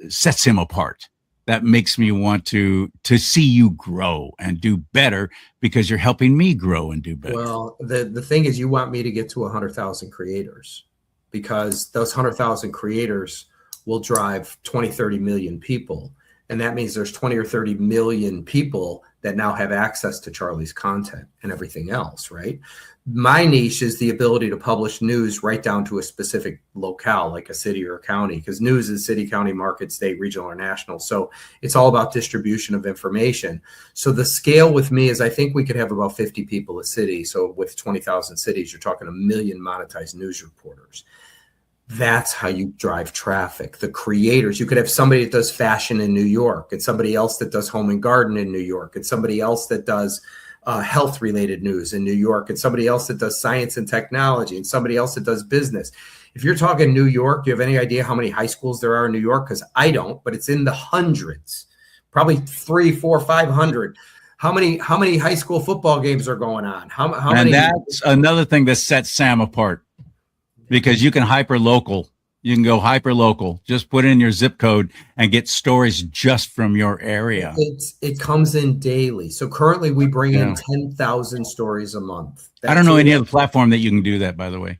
sets him apart. That makes me want to see you grow and do better, because you're helping me grow and do better. Well, the thing is, you want me to get to 100,000 creators, because those 100,000 creators will drive 20, 30 million people. And that means there's 20 or 30 million people that now have access to CharLee's content and everything else, right? My niche is the ability to publish news right down to a specific locale, like a city or a county, because news is city, county, market, state, regional, or national. So it's all about distribution of information. So the scale with me is, I think we could have about 50 people a city. So with 20,000 cities, you're talking 1 million monetized news reporters. That's how you drive traffic. The creators, you could have somebody that does fashion in New York, and somebody else that does home and garden in New York, and somebody else that does health related news in New York, and somebody else that does science and technology, and somebody else that does business. If you're talking New York, do you have any idea how many high schools there are in New York? Because I don't, but it's in the hundreds, probably 300, 400, 500. How many high school football games are going on? How many? That's another thing that sets Sam apart. Because you can hyper local, you can go hyper local. Just put in your zip code and get stories just from your area. It comes in daily. So currently we bring in 10,000 stories a month. I don't know any other platform that you can do that, by the way.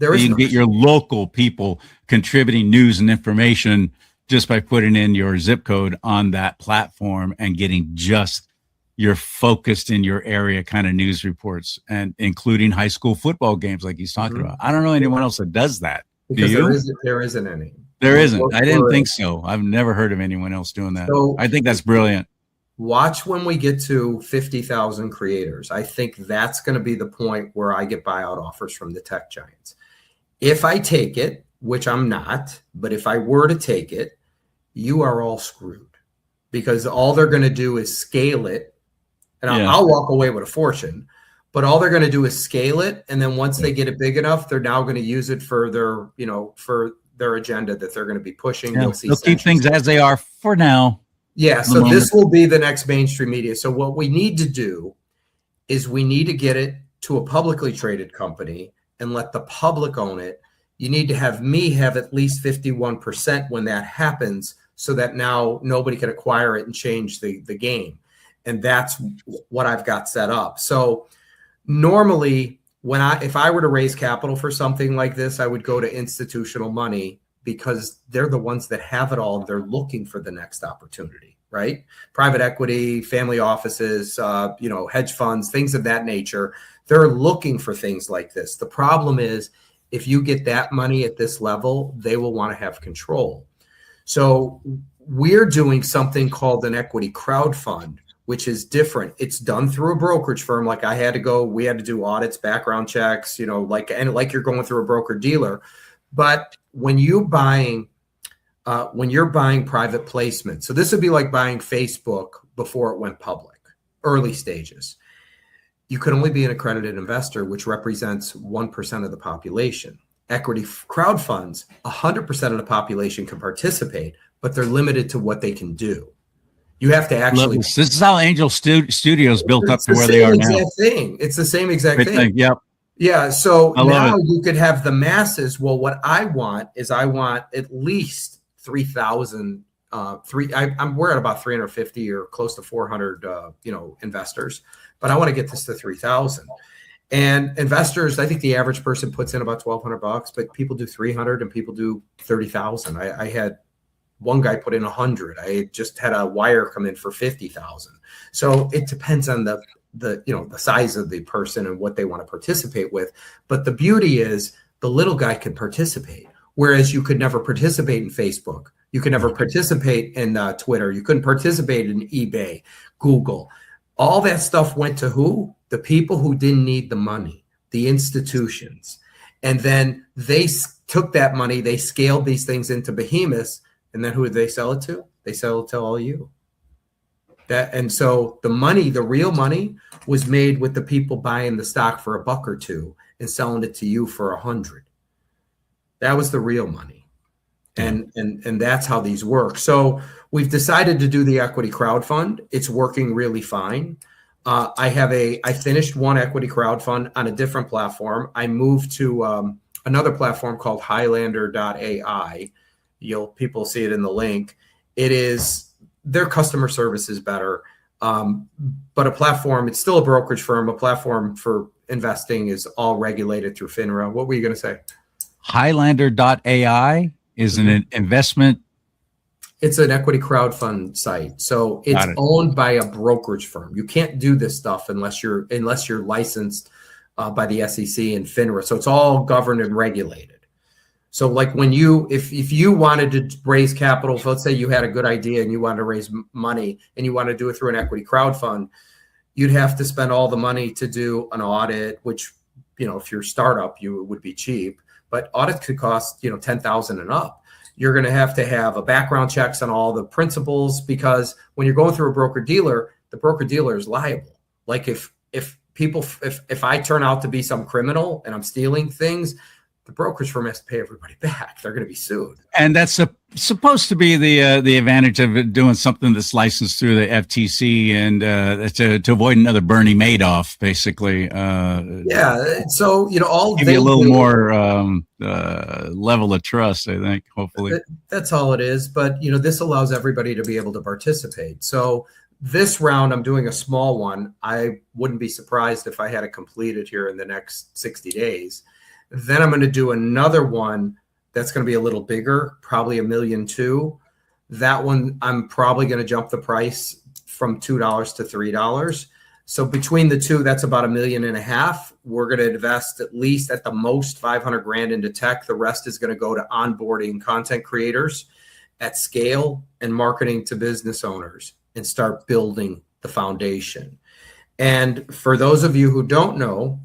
You can get your local people contributing news and information just by putting in your zip code on that platform and getting just your focused in your area kind of news reports, and including high school football games like he's talking about. I don't know anyone else that does that. Because do you? There isn't any. There isn't. I didn't think so. I've never heard of anyone else doing that. So I think that's brilliant. Watch when we get to 50,000 creators. I think that's going to be the point where I get buyout offers from the tech giants. If I take it, which I'm not, but if I were to take it, you are all screwed, because all they're going to do is scale it. And I'll walk away with a fortune, but all they're going to do is scale it. And then once they get it big enough, they're now going to use it for their agenda that they're going to be pushing. They'll keep things as they are for now. Yeah. So this will be the next mainstream media. So what we need to do is we need to get it to a publicly traded company and let the public own it. You need to have me have at least 51% when that happens, so that now nobody can acquire it and change the game. And that's what I've got set up. So normally if I were to raise capital for something like this, I would go to institutional money, because they're the ones that have it all. They're looking for the next opportunity, right? Private equity, family offices, hedge funds, things of that nature. They're looking for things like this. The problem is, if you get that money at this level, they will want to have control. So we're doing something called an equity crowd fund, which is different. It's done through a brokerage firm. Like we had to do audits, background checks, like you're going through a broker dealer. But when you're buying private placement, so this would be like buying Facebook before it went public, early stages. You could only be an accredited investor, which represents 1% of the population. Equity crowd funds, 100% of the population can participate, but they're limited to what they can do. You have to actually. This is how Angel Studios built up to where they are now. It's the same exact thing. Yep. Yeah. So now you could have the masses. Well, what I want is at least 3,000. We're at about 350 or close to 400, investors, but I want to get this to 3,000. And investors, I think the average person puts in about $1,200, but people do 300 and people do 30,000. I had one guy put in 100. I just had a wire come in for 50,000. So it depends on the size of the person and what they want to participate with. But the beauty is the little guy can participate, whereas you could never participate in Facebook. You could never participate in Twitter. You couldn't participate in eBay, Google. All that stuff went to who? The people who didn't need the money, the institutions. And then they took that money, they scaled these things into behemoths, and then who did they sell it to? They sell it to all you. And so the money, the real money, was made with the people buying the stock for $1 or $2 and selling it to you for 100. That was the real money. And that's how these work. So we've decided to do the equity crowd fund. It's working really fine. I finished one equity crowd fund on a different platform. I moved to another platform called Highlander.ai. People see it in the link. Their customer service is better. But a platform, it's still a brokerage firm. A platform for investing is all regulated through FINRA. What were you going to say? Highlander.ai is an investment. It's an equity crowd fund site. So it's owned by a brokerage firm. You can't do this stuff unless you're licensed by the SEC and FINRA. So it's all governed and regulated. So like if you wanted to raise capital, so let's say you had a good idea and you wanted to raise money and you want to do it through an equity crowd fund, you'd have to spend all the money to do an audit, which, if you're a startup, it would be cheap, but audit could cost, $10,000 and up. You're going to have a background checks on all the principals, because when you're going through a broker dealer, the broker dealer is liable. Like if I turn out to be some criminal and I'm stealing things, the brokerage firm has to pay everybody back. They're going to be sued. And that's supposed to be the advantage of doing something that's licensed through the FTC and to avoid another Bernie Madoff, basically. Yeah. So, all give you a little more level of trust, I think, hopefully. That's all it is. But, this allows everybody to be able to participate. So this round, I'm doing a small one. I wouldn't be surprised if I had it completed here in the next 60 days. Then I'm going to do another one that's going to be a little bigger, probably $1.2 million. That one, I'm probably going to jump the price from $2 to $3. So between the two, that's about $1.5 million. We're going to invest at least at the most $500,000 into tech. The rest is going to go to onboarding content creators at scale and marketing to business owners and start building the foundation. And for those of you who don't know,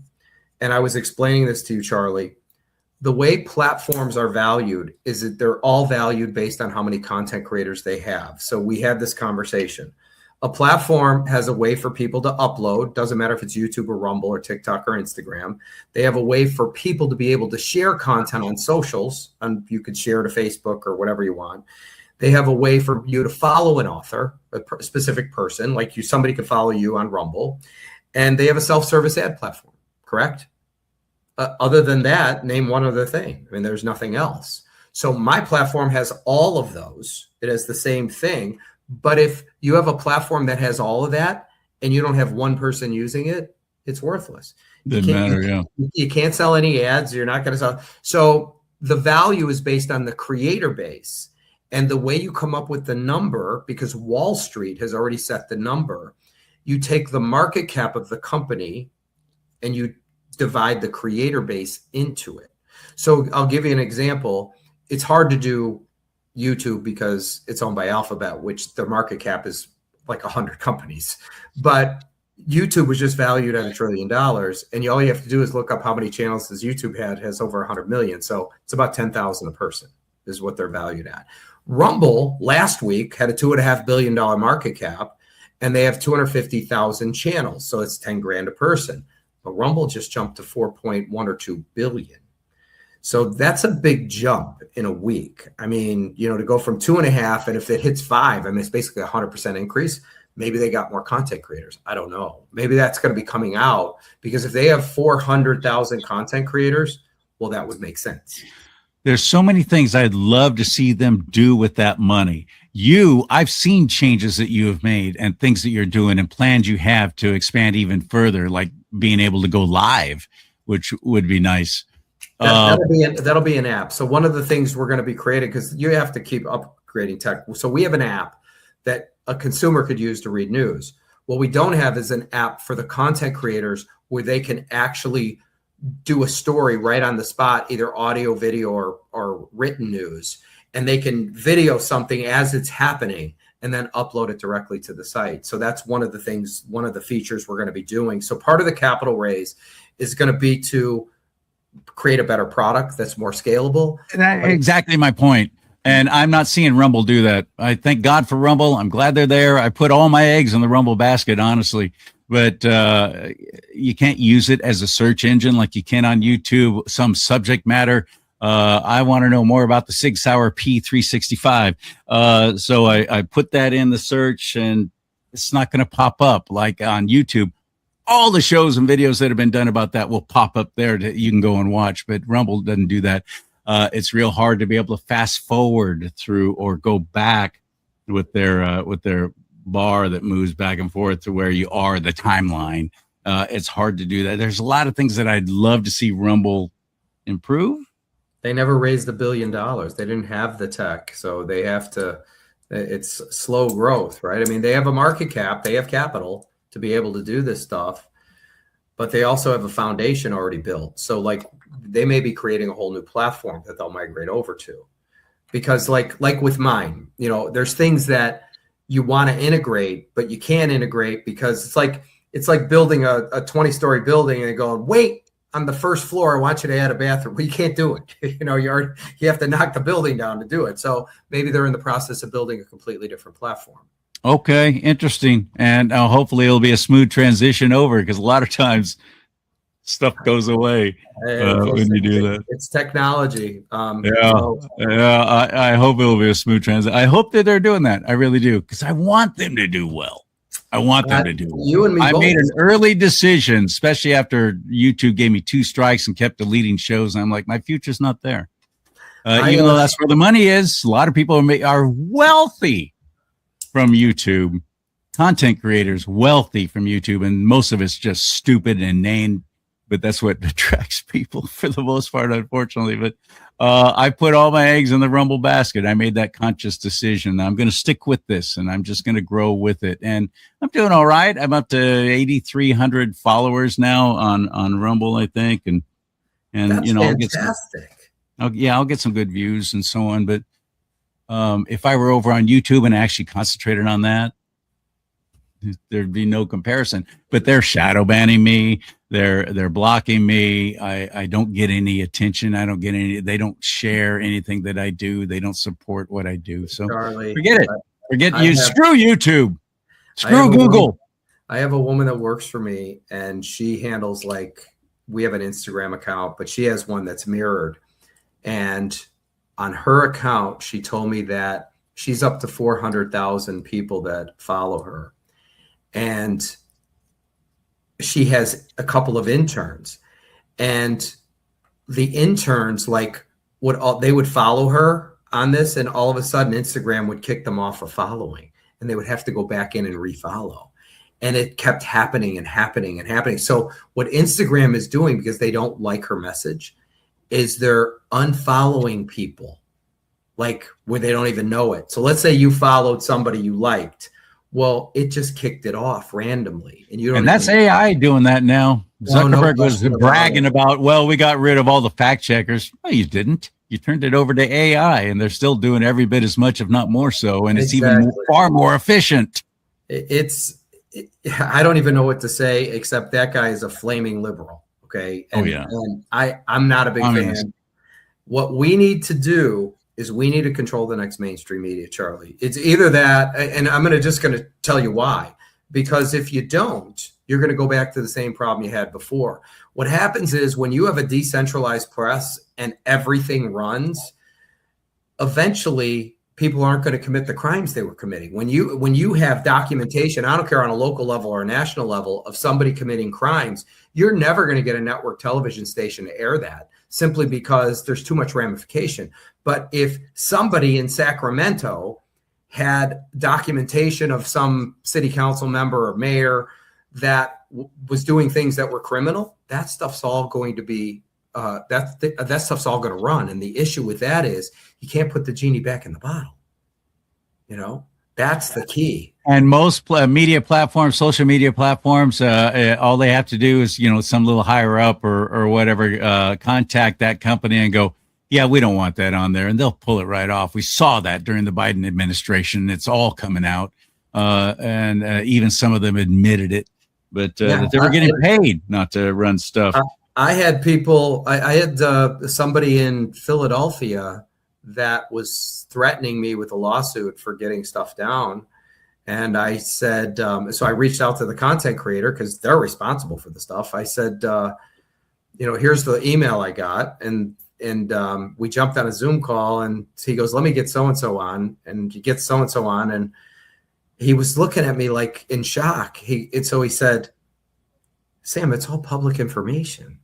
and I was explaining this to you, CharLee, the way platforms are valued is that they're all valued based on how many content creators they have. So we had this conversation. A platform has a way for people to upload, doesn't matter if it's YouTube or Rumble or TikTok or Instagram. They have a way for people to be able to share content on socials, and you could share to Facebook or whatever you want. They have a way for you to follow an author, a specific person, like somebody could follow you on Rumble, and they have a self-service ad platform. Correct? Other than that, name one other thing. I mean, there's nothing else. So my platform has all of those. It has the same thing. But if you have a platform that has all of that and you don't have one person using it, it's worthless. Doesn't matter, yeah. You can't sell any ads. You're not going to sell. So the value is based on the creator base. And the way you come up with the number, because Wall Street has already set the number, you take the market cap of the company and you divide the creator base into it. So I'll give you an example. It's hard to do YouTube because it's owned by Alphabet, which the market cap is like 100 companies. But YouTube was just valued at $1 trillion. And all you have to do is look up how many channels does YouTube has over 100 million. So it's about 10,000 a person is what they're valued at. Rumble last week had a $2.5 billion market cap, and they have 250,000 channels. So it's 10 grand a person. But Rumble just jumped to 4.1 or 2 billion. So that's a big jump in a week. I mean, to go from 2.5, and if it hits 5, I mean, it's basically 100% increase. Maybe they got more content creators. I don't know. Maybe that's going to be coming out, because if they have 400,000 content creators, well, that would make sense. There's so many things I'd love to see them do with that money. I've seen changes that you have made and things that you're doing and plans you have to expand even further, like being able to go live, which would be nice. That'll be an app. So one of the things we're going to be creating, because you have to keep upgrading tech. So we have an app that a consumer could use to read news. What we don't have is an app for the content creators where they can actually do a story right on the spot, either audio, video, or written news. And they can video something as it's happening and then upload it directly to the site. So that's one of the things, one of the features we're going to be doing. So part of the capital raise is going to be to create a better product that's more scalable. Exactly my point. And I'm not seeing Rumble do that. I thank God for Rumble. I'm glad they're there. I put all my eggs in the Rumble basket, honestly. But you can't use it as a search engine like you can on YouTube. Some subject matter. I want to know more about the Sig Sauer P365. So I put that in the search, and it's not going to pop up like on YouTube. All the shows and videos that have been done about that will pop up there that you can go and watch, but Rumble doesn't do that. It's real hard to be able to fast forward through or go back with their bar that moves back and forth to where you are, the timeline. It's hard to do that. There's a lot of things that I'd love to see Rumble improve. They never raised $1 billion. They didn't have the tech, so they have to. It's slow growth, right? I mean, they have a market cap, they have capital to be able to do this stuff, but they also have a foundation already built. So like they may be creating a whole new platform that they'll migrate over to, because like with mine, you know, there's things that you want to integrate, but you can't integrate because it's like building a 20-story building and going, wait, on the first floor, I want you to add a bathroom. Well, you can't do it. You know, you have to knock the building down to do it. So maybe they're in the process of building a completely different platform. Okay, interesting. And hopefully it'll be a smooth transition over, because a lot of times stuff goes away when you do that. It's technology. I hope it'll be a smooth transition. I hope that they're doing that. I really do, because I want them to do well. I want them to do well. You and me both. I made an early decision, especially after YouTube gave me 2 strikes and kept deleting shows. And I'm like, my future's not there. Even though that's where the money is, a lot of people are wealthy from YouTube, content creators wealthy from YouTube, and most of it's just stupid and inane, but that's what attracts people for the most part, unfortunately. But I put all my eggs in the Rumble basket. I made that conscious decision. I'm going to stick with this, and I'm just going to grow with it. And I'm doing all right. I'm up to 8,300 followers now on Rumble, I think, and that's, you know, fantastic. I'll get some good views and so on, but if I were over on YouTube and actually concentrated on that, there'd be no comparison. But they're shadow banning me. They're blocking me. I don't get any attention. I don't get any. They don't share anything that I do. They don't support what I do. So CharLee, forget it. Forget you. Screw YouTube. Screw Google. I have a woman that works for me, and she handles, like, we have an Instagram account, but she has one that's mirrored, and on her account, she told me that she's up to 400,000 people that follow her. And she has a couple of interns. And the interns, like, they would follow her on this, and all of a sudden Instagram would kick them off of following, and they would have to go back in and refollow. And it kept happening and happening and happening. So what Instagram is doing, because they don't like her message, is they're unfollowing people, like, where they don't even know it. So let's say you followed somebody you liked. Well, it just kicked it off randomly. And that's AI doing that now. Zuckerberg was bragging about, well, we got rid of all the fact checkers. No, you didn't. You turned it over to AI, and they're still doing every bit as much, if not more so. And it's even far more efficient. I don't even know what to say, except that guy is a flaming liberal. Okay. And I'm not a big fan. What we need to do is we need to control the next mainstream media, CharLee. It's either that, and I'm just going to tell you why. Because if you don't, you're going to go back to the same problem you had before. What happens is when you have a decentralized press and everything runs, eventually people aren't going to commit the crimes they were committing. When you have documentation, I don't care on a local level or a national level, of somebody committing crimes, you're never going to get a network television station to air that, simply because there's too much ramification. But if somebody in Sacramento had documentation of some city council member or mayor that was doing things that were criminal, that stuff's all going to be that stuff's all going to run. And the issue with that is you can't put the genie back in the bottle. That's the key. And most media platforms, social media platforms, all they have to do is, some little higher up or whatever, contact that company and go, yeah, we don't want that on there. And they'll pull it right off. We saw that during the Biden administration. It's all coming out. And even some of them admitted it, but that they were getting paid not to run stuff. I had people, I had somebody in Philadelphia that was threatening me with a lawsuit for getting stuff down. And I said, so I reached out to the content creator because they're responsible for the stuff. I said, here's the email I got. And we jumped on a Zoom call and he goes, let me get so-and-so on. And he gets so-and-so on. And he was looking at me like in shock. So he said, Sam, it's all public information.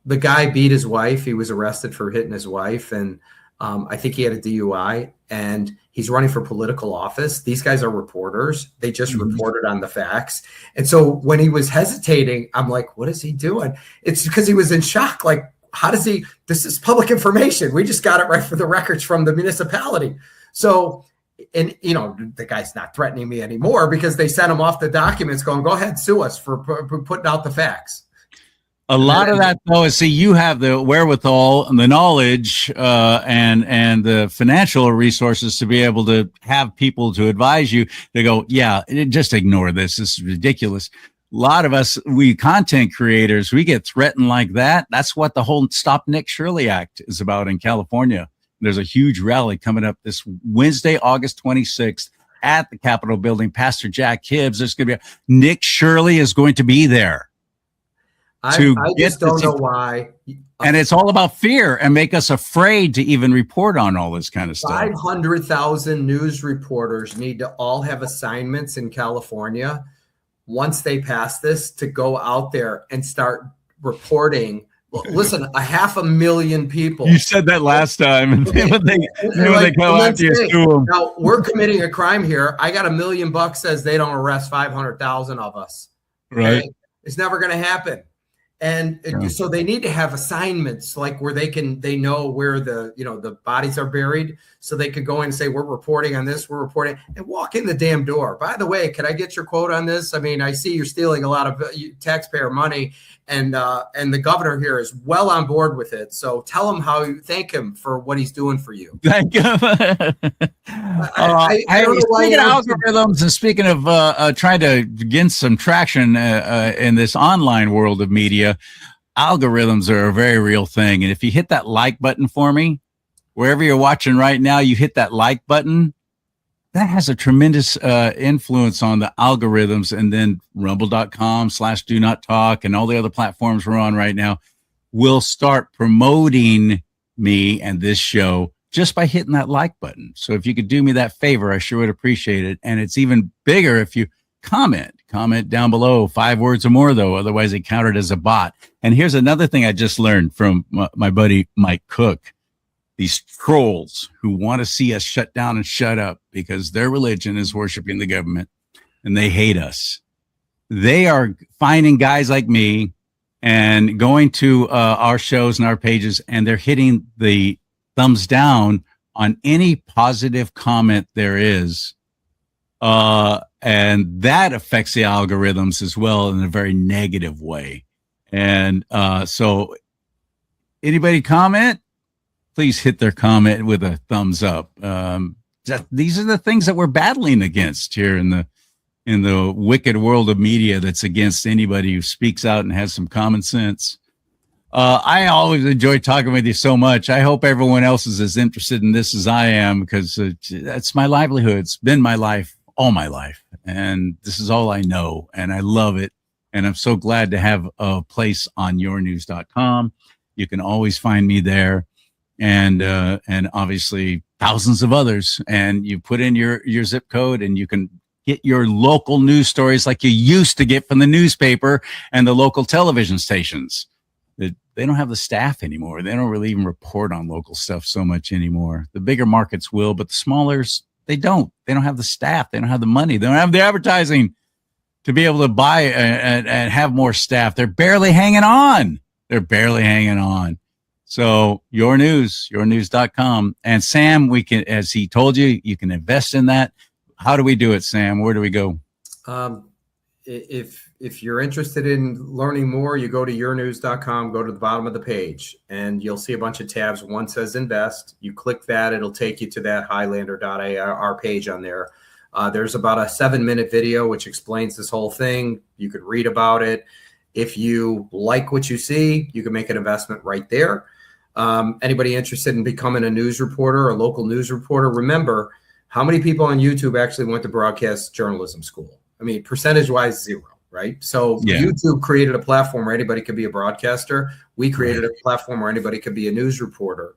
The guy beat his wife. He was arrested for hitting his wife. And I think he had a DUI and he's running for political office. These guys are reporters. They just reported on the facts. And so when he was hesitating, I'm like, what is he doing? It's because he was in shock. Like, this is public information. We just got it right for the records from the municipality. So, and the guy's not threatening me anymore because they sent him off the documents going, go ahead, sue us for putting out the facts. A lot of that, though, is you have the wherewithal and the knowledge and the financial resources to be able to have people to advise you. They go, yeah, just ignore this. This is ridiculous. A lot of us, we content creators, we get threatened like that. That's what the whole Stop Nick Shirley Act is about in California. There's a huge rally coming up this Wednesday, August 26th at the Capitol building. Pastor Jack Hibbs, there's going to be Nick Shirley is going to be there. I just don't know why. And it's all about fear and make us afraid to even report on all this kind of stuff. 500,000 news reporters need to all have assignments in California once they pass this to go out there and start reporting. Listen, 500,000 people. You said that last time. And they come after you, sue them. Now, we're committing a crime here. I got $1 million says they don't arrest 500,000 of us. Right. Okay? It's never going to happen. And so they need to have assignments like where they know where the bodies are buried, so they could go in and say, we're reporting on this, we're reporting, and walk in the damn door. By the way, can I get your quote on this? I mean, I see you're stealing a lot of taxpayer money, and the governor here is well on board with it. So tell him how you thank him for what he's doing for you. Thank you. I don't know why. Speaking of algorithms and speaking of trying to gain some traction in this online world of media, algorithms are a very real thing. And if you hit that like button for me, wherever you're watching right now, you hit that like button. That has a tremendous influence on the algorithms. And then rumble.com/do not talk and all the other platforms we're on right now will start promoting me and this show just by hitting that like button. So if you could do me that favor, I sure would appreciate it. And it's even bigger if you comment down below, 5 words or more, though. Otherwise, it counted as a bot. And here's another thing I just learned from my buddy Mike Cook. These trolls who want to see us shut down and shut up because their religion is worshiping the government and they hate us. They are finding guys like me and going to our shows and our pages, and they're hitting the thumbs down on any positive comment there is. And that affects the algorithms as well in a very negative way. And so anybody comment, please hit their comment with a thumbs up. These are the things that we're battling against here in the wicked world of media that's against anybody who speaks out and has some common sense. I always enjoy talking with you so much. I hope everyone else is as interested in this as I am, because that's my livelihood. It's been my life all my life. And this is all I know. And I love it. And I'm so glad to have a place on yournews.com. You can always find me there. And obviously thousands of others. And you put in your zip code and you can get your local news stories like you used to get from the newspaper and the local television stations. They don't have the staff anymore. They don't really even report on local stuff so much anymore. The bigger markets will, but the smallers, they don't. They don't have the staff. They don't have the money. They don't have the advertising. to be able to buy and have more staff. They're barely hanging on. They're barely hanging on. So yournews.com. And Sam, we can, as he told you, you can invest in that. How do we do it, Sam? Where do we go? If you're interested in learning more, you go to yournews.com, go to the bottom of the page, and you'll see a bunch of tabs. One says invest. You click that, it'll take you to that Highlander.ar page on there. There's about a 7-minute video which explains this whole thing. You could read about it. If you like what you see, you can make an investment right there. Anybody interested in becoming a news reporter, a local news reporter, remember how many people on YouTube actually went to broadcast journalism school? I mean, percentage-wise, 0, right? So YouTube created a platform where anybody could be a broadcaster. We created a platform where anybody could be a news reporter.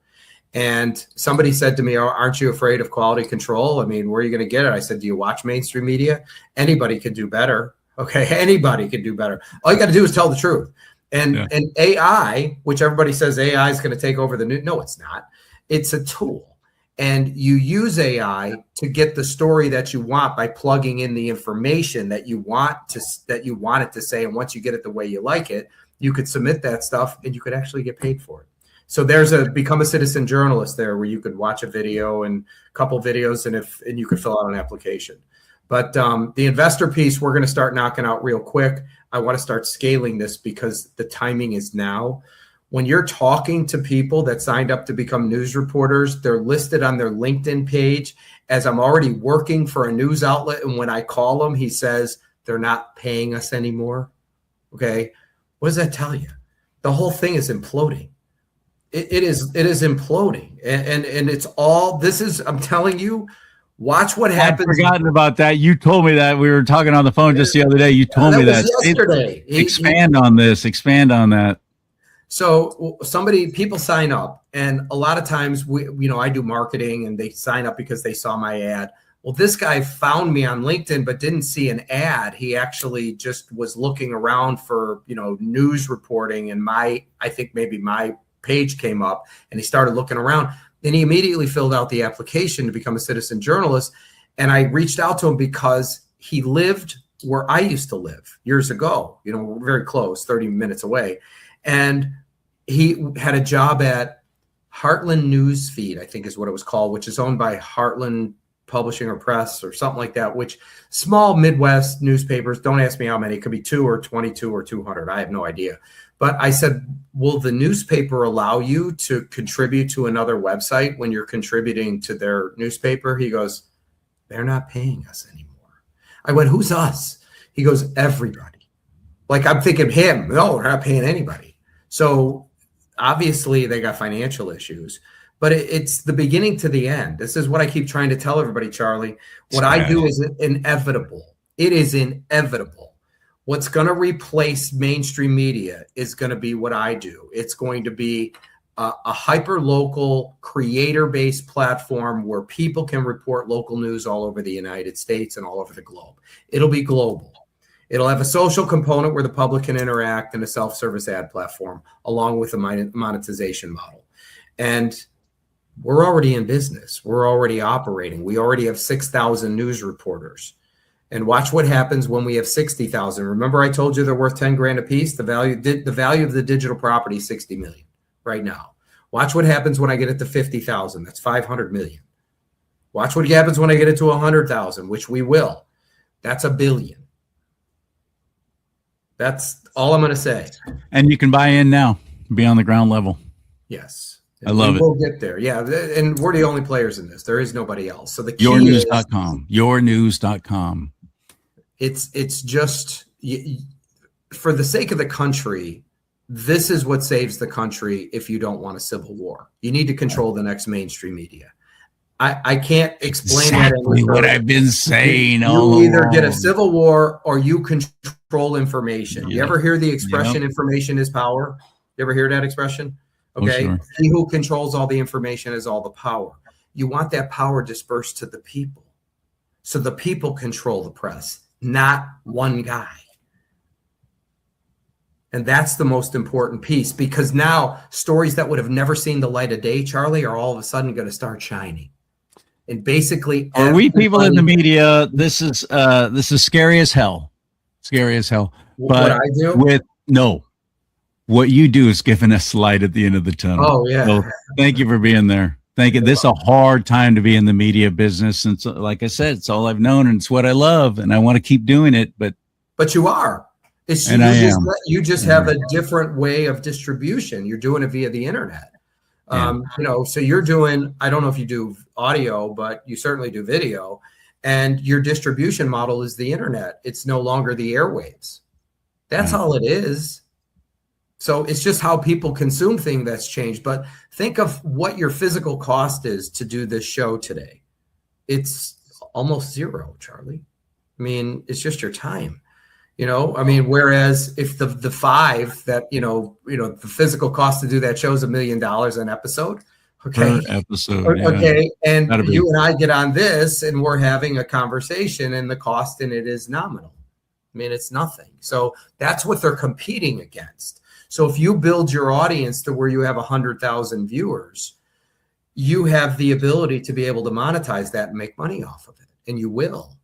And somebody said to me, aren't you afraid of quality control? I mean, where are you going to get it? I said, do you watch mainstream media? Anybody could do better. Okay, anybody could do better. All you got to do is tell the truth. And AI, which everybody says AI is going to take over the news. No, it's not. It's a tool. And you use AI to get the story that you want by plugging in the information that you want it to say. And once you get it the way you like it, you could submit that stuff and you could actually get paid for it. So there's become a citizen journalist there where you could watch a video and a couple videos and you could fill out an application. But the investor piece, we're going to start knocking out real quick. I want to start scaling this because the timing is now. When you're talking to people that signed up to become news reporters, they're listed on their LinkedIn page as I'm already working for a news outlet. And when I call them, he says, they're not paying us anymore. Okay. What does that tell you? The whole thing is imploding. It is imploding. And it's all, this is, I'm telling you, watch what happens. I'd forgotten about that. You told me that. We were talking on the phone just the other day. You told me that. Yesterday. Expand on this. Expand on that. So people sign up, and a lot of times I do marketing and they sign up because they saw my ad. Well, this guy found me on LinkedIn, but didn't see an ad. He actually just was looking around for, news reporting, and I think maybe my page came up and he started looking around. Then he immediately filled out the application to become a citizen journalist. And I reached out to him because he lived where I used to live years ago. We're very close, 30 minutes away. And he had a job at Heartland Newsfeed, I think is what it was called, which is owned by Heartland Publishing or Press or something like that, which small Midwest newspapers, don't ask me how many, it could be 2 or 22 or 200. I have no idea. But I said, will the newspaper allow you to contribute to another website when you're contributing to their newspaper? He goes, they're not paying us anymore. I went, who's us? He goes, everybody. Like, I'm thinking him. No, we're not paying anybody. So obviously they got financial issues, but it's the beginning to the end. This is what I keep trying to tell everybody, Charlie. What I do is inevitable. It is inevitable. What's going to replace mainstream media is going to be what I do. It's going to be a hyper-local, creator-based platform where people can report local news all over the United States and all over the globe. It'll be global. It'll have a social component where the public can interact, and a self-service ad platform, along with a monetization model. And we're already in business. We're already operating. We already have 6,000 news reporters. And watch what happens when we have 60,000. Remember, I told you they're worth 10 grand a piece. The value of the digital property is 60 million right now. Watch what happens when I get it to 50,000. That's 500 million. Watch what happens when I get it to 100,000, which we will. That's $1 billion. That's all I'm going to say. And you can buy in now, be on the ground level. Yes. I love it. We'll get there. Yeah. And we're the only players in this. There is nobody else. So the key yournews.com, yournews.com. It's just for the sake of the country. This is what saves the country. If you don't want a civil war, you need to control the next mainstream media. I can't explain exactly that. What I've been saying. You either get a civil war or you control information. You ever hear the expression information is power? You ever hear that expression? Okay. Oh, sure. He who controls all the information has all the power. You want that power dispersed to the people. So the people control the press, not one guy. And that's the most important piece, because now stories that would have never seen the light of day, Charlie, are all of a sudden going to start shining. And basically, are we people in the media? This is scary as hell. scary as hell. What But I do? what you do is giving us light at the end of the tunnel. Oh yeah. So thank you for being there. Thank you. This is a hard time to be in the media business. And so, like I said, it's all I've known and it's what I love. And I want to keep doing it. But you are. You just have a different way of distribution. You're doing it via the internet. So you're doing, I don't know if you do audio, but you certainly do video. And your distribution model is the internet. It's no longer the airwaves. That's all it is. So it's just how people consume things that's changed. But think of what your physical cost is to do this show today. It's almost zero, CharLee. I mean, it's just your time. Whereas if the five that, the physical cost to do that show is $1 million an episode. Okay. Per episode. Okay. And you and I get on this and we're having a conversation and the cost in it is nominal. I mean, it's nothing. So that's what they're competing against. So if you build your audience to where you have 100,000 viewers, you have the ability to be able to monetize that and make money off of it. And you will.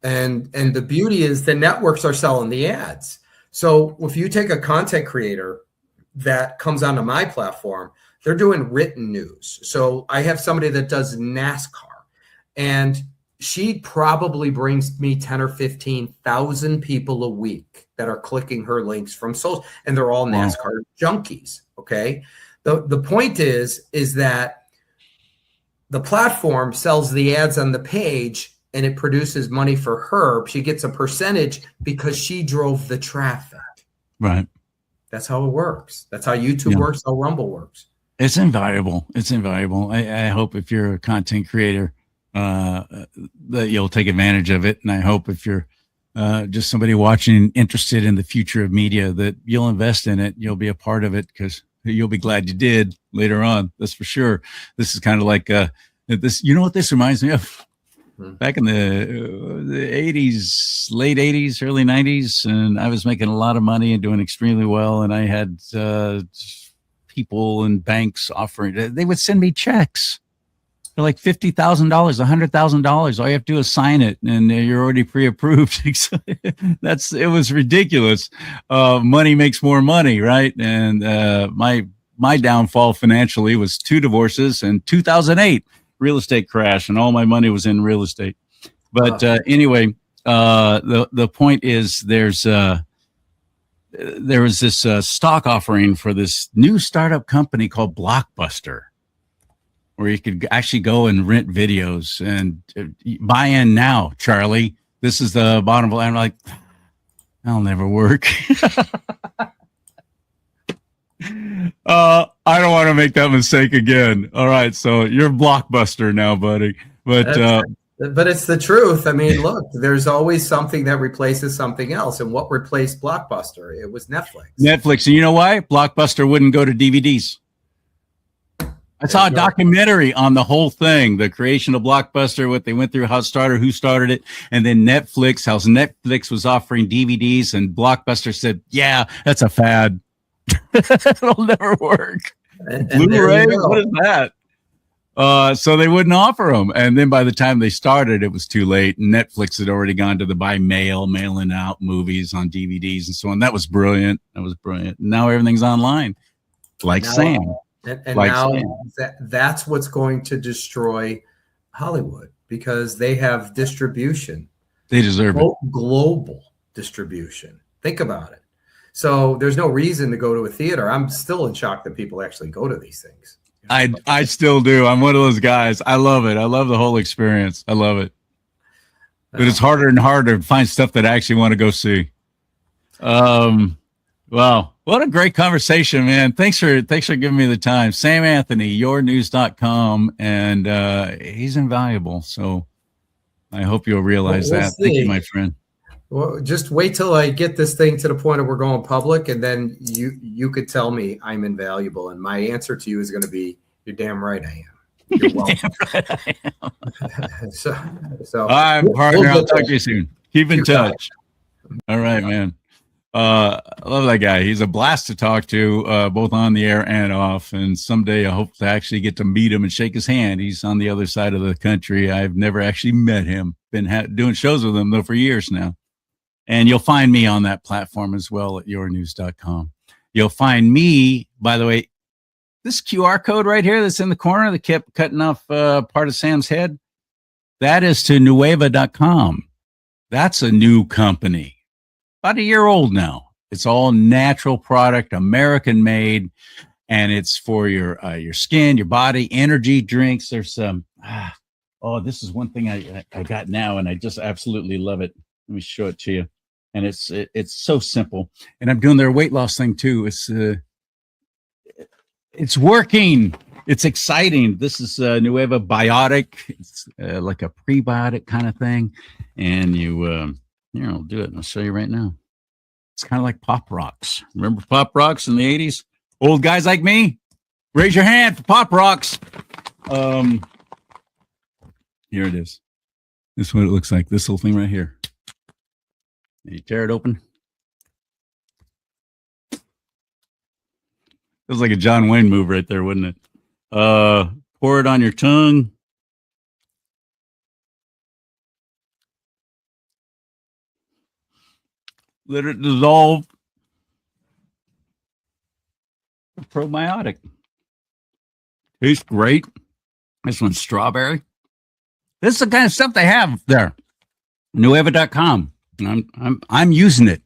And the beauty is the networks are selling the ads. So if you take a content creator that comes onto my platform, they're doing written news. So I have somebody that does NASCAR, and she probably brings me 10 or 15,000 people a week that are clicking her links from social, and they're all NASCAR junkies. Okay. The point is that the platform sells the ads on the page and it produces money for her. She gets a percentage because she drove the traffic. Right. That's how it works. That's how YouTube works, how Rumble works. It's invaluable. It's invaluable. I hope if you're a content creator, that you'll take advantage of it. And I hope if you're just somebody watching, interested in the future of media, that you'll invest in it. You'll be a part of it because you'll be glad you did later on. That's for sure. This is kind of like this. You know what this reminds me of? Back in the 80s, late 80s, early 90s, and I was making a lot of money and doing extremely well. And I had people and banks offering, they would send me checks for like $50,000, $100,000. All you have to do is sign it and you're already pre-approved. It was ridiculous. Money makes more money, right? And my downfall financially was 2 divorces and 2008 real estate crash, and all my money was in real estate. But anyway, the point is there was this stock offering for this new startup company called Blockbuster, where you could actually go and rent videos and buy in now, CharLee. This is the bottom line. I'm like, that'll never work. I don't want to make that mistake again. All right, so you're Blockbuster now, buddy. But it's the truth. I mean, look, there's always something that replaces something else. And what replaced Blockbuster? It was Netflix. And you know why? Blockbuster wouldn't go to DVDs. I saw a documentary on the whole thing, the creation of Blockbuster, what they went through, how it started, who started it, and then Netflix, how Netflix was offering DVDs, and Blockbuster said, yeah, that's a fad. It'll never work. Blu-ray? What is that? So they wouldn't offer them. And then by the time they started, it was too late. Netflix had already gone to the mailing out movies on DVDs and so on. That was brilliant. And now everything's online. Sam. That's what's going to destroy Hollywood, because they have distribution. They deserve it. Global distribution. Think about it. So there's no reason to go to a theater. I'm still in shock that people actually go to these things. I still do. I'm one of those guys. I love it. I love the whole experience. I love it. But it's harder and harder to find stuff that I actually want to go see. Wow. What a great conversation, man. Thanks for giving me the time. Sam Anthony, yournews.com, and he's invaluable. So I hope you'll realize that. Thank you, my friend. Well, just wait till I get this thing to the point of we're going public, and then you could tell me I'm invaluable, and my answer to you is going to be, "You're damn right I am." You're welcome. Damn right I am. so all right, partner. I'll talk to you soon. Keep in touch. All right, man. I love that guy. He's a blast to talk to, both on the air and off. And someday I hope to actually get to meet him and shake his hand. He's on the other side of the country. I've never actually met him. Been doing shows with him though for years now. And you'll find me on that platform as well at yournews.com. You'll find me, by the way, this QR code right here that's in the corner that kept cutting off part of Sam's head, that is to nueva.com. That's a new company, about a year old now. It's all natural product, American made, and it's for your skin, your body, energy drinks. There's some, this is one thing I got now, and I just absolutely love it. Let me show it to you. And it's so simple. And I'm doing their weight loss thing too. It's working. It's exciting. This is Nueva Biotic. It's like a prebiotic kind of thing. And I'll do it. And I'll show you right now. It's kind of like Pop Rocks. Remember Pop Rocks in the 80s? Old guys like me, raise your hand for Pop Rocks. Here it is. This is what it looks like. This little thing right here. You tear it open. It was like a John Wayne move right there, wouldn't it? Pour it on your tongue. Let it dissolve. Probiotic. Tastes great. This one's strawberry. This is the kind of stuff they have there. Nueva.com. I'm using it,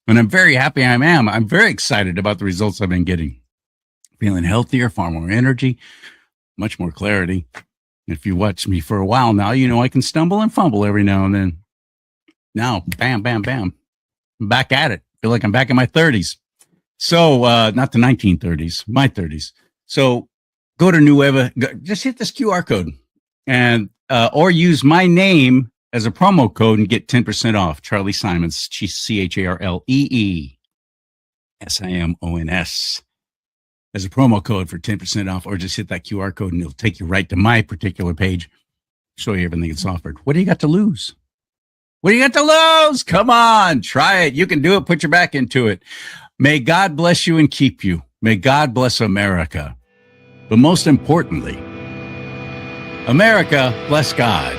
and I'm very happy. I'm very excited about the results I've been getting. Feeling healthier, far more energy, much more clarity. If you watch me for a while now, you know I can stumble and fumble every now and then. Now, bam, bam, bam. I'm back at it. Feel like I'm back in my 30s. So, not the 1930s, my 30s. So go to Nueva, just hit this QR code and, or use my name as a promo code and get 10% off. CharLee Simons, CharLeeSimons, as a promo code for 10% off, or just hit that QR code and it'll take you right to my particular page, show you everything that's offered. What do you got to lose? What do you got to lose? Come on, try it. You can do it. Put your back into it. May God bless you and keep you. May God bless America. But most importantly, America bless God.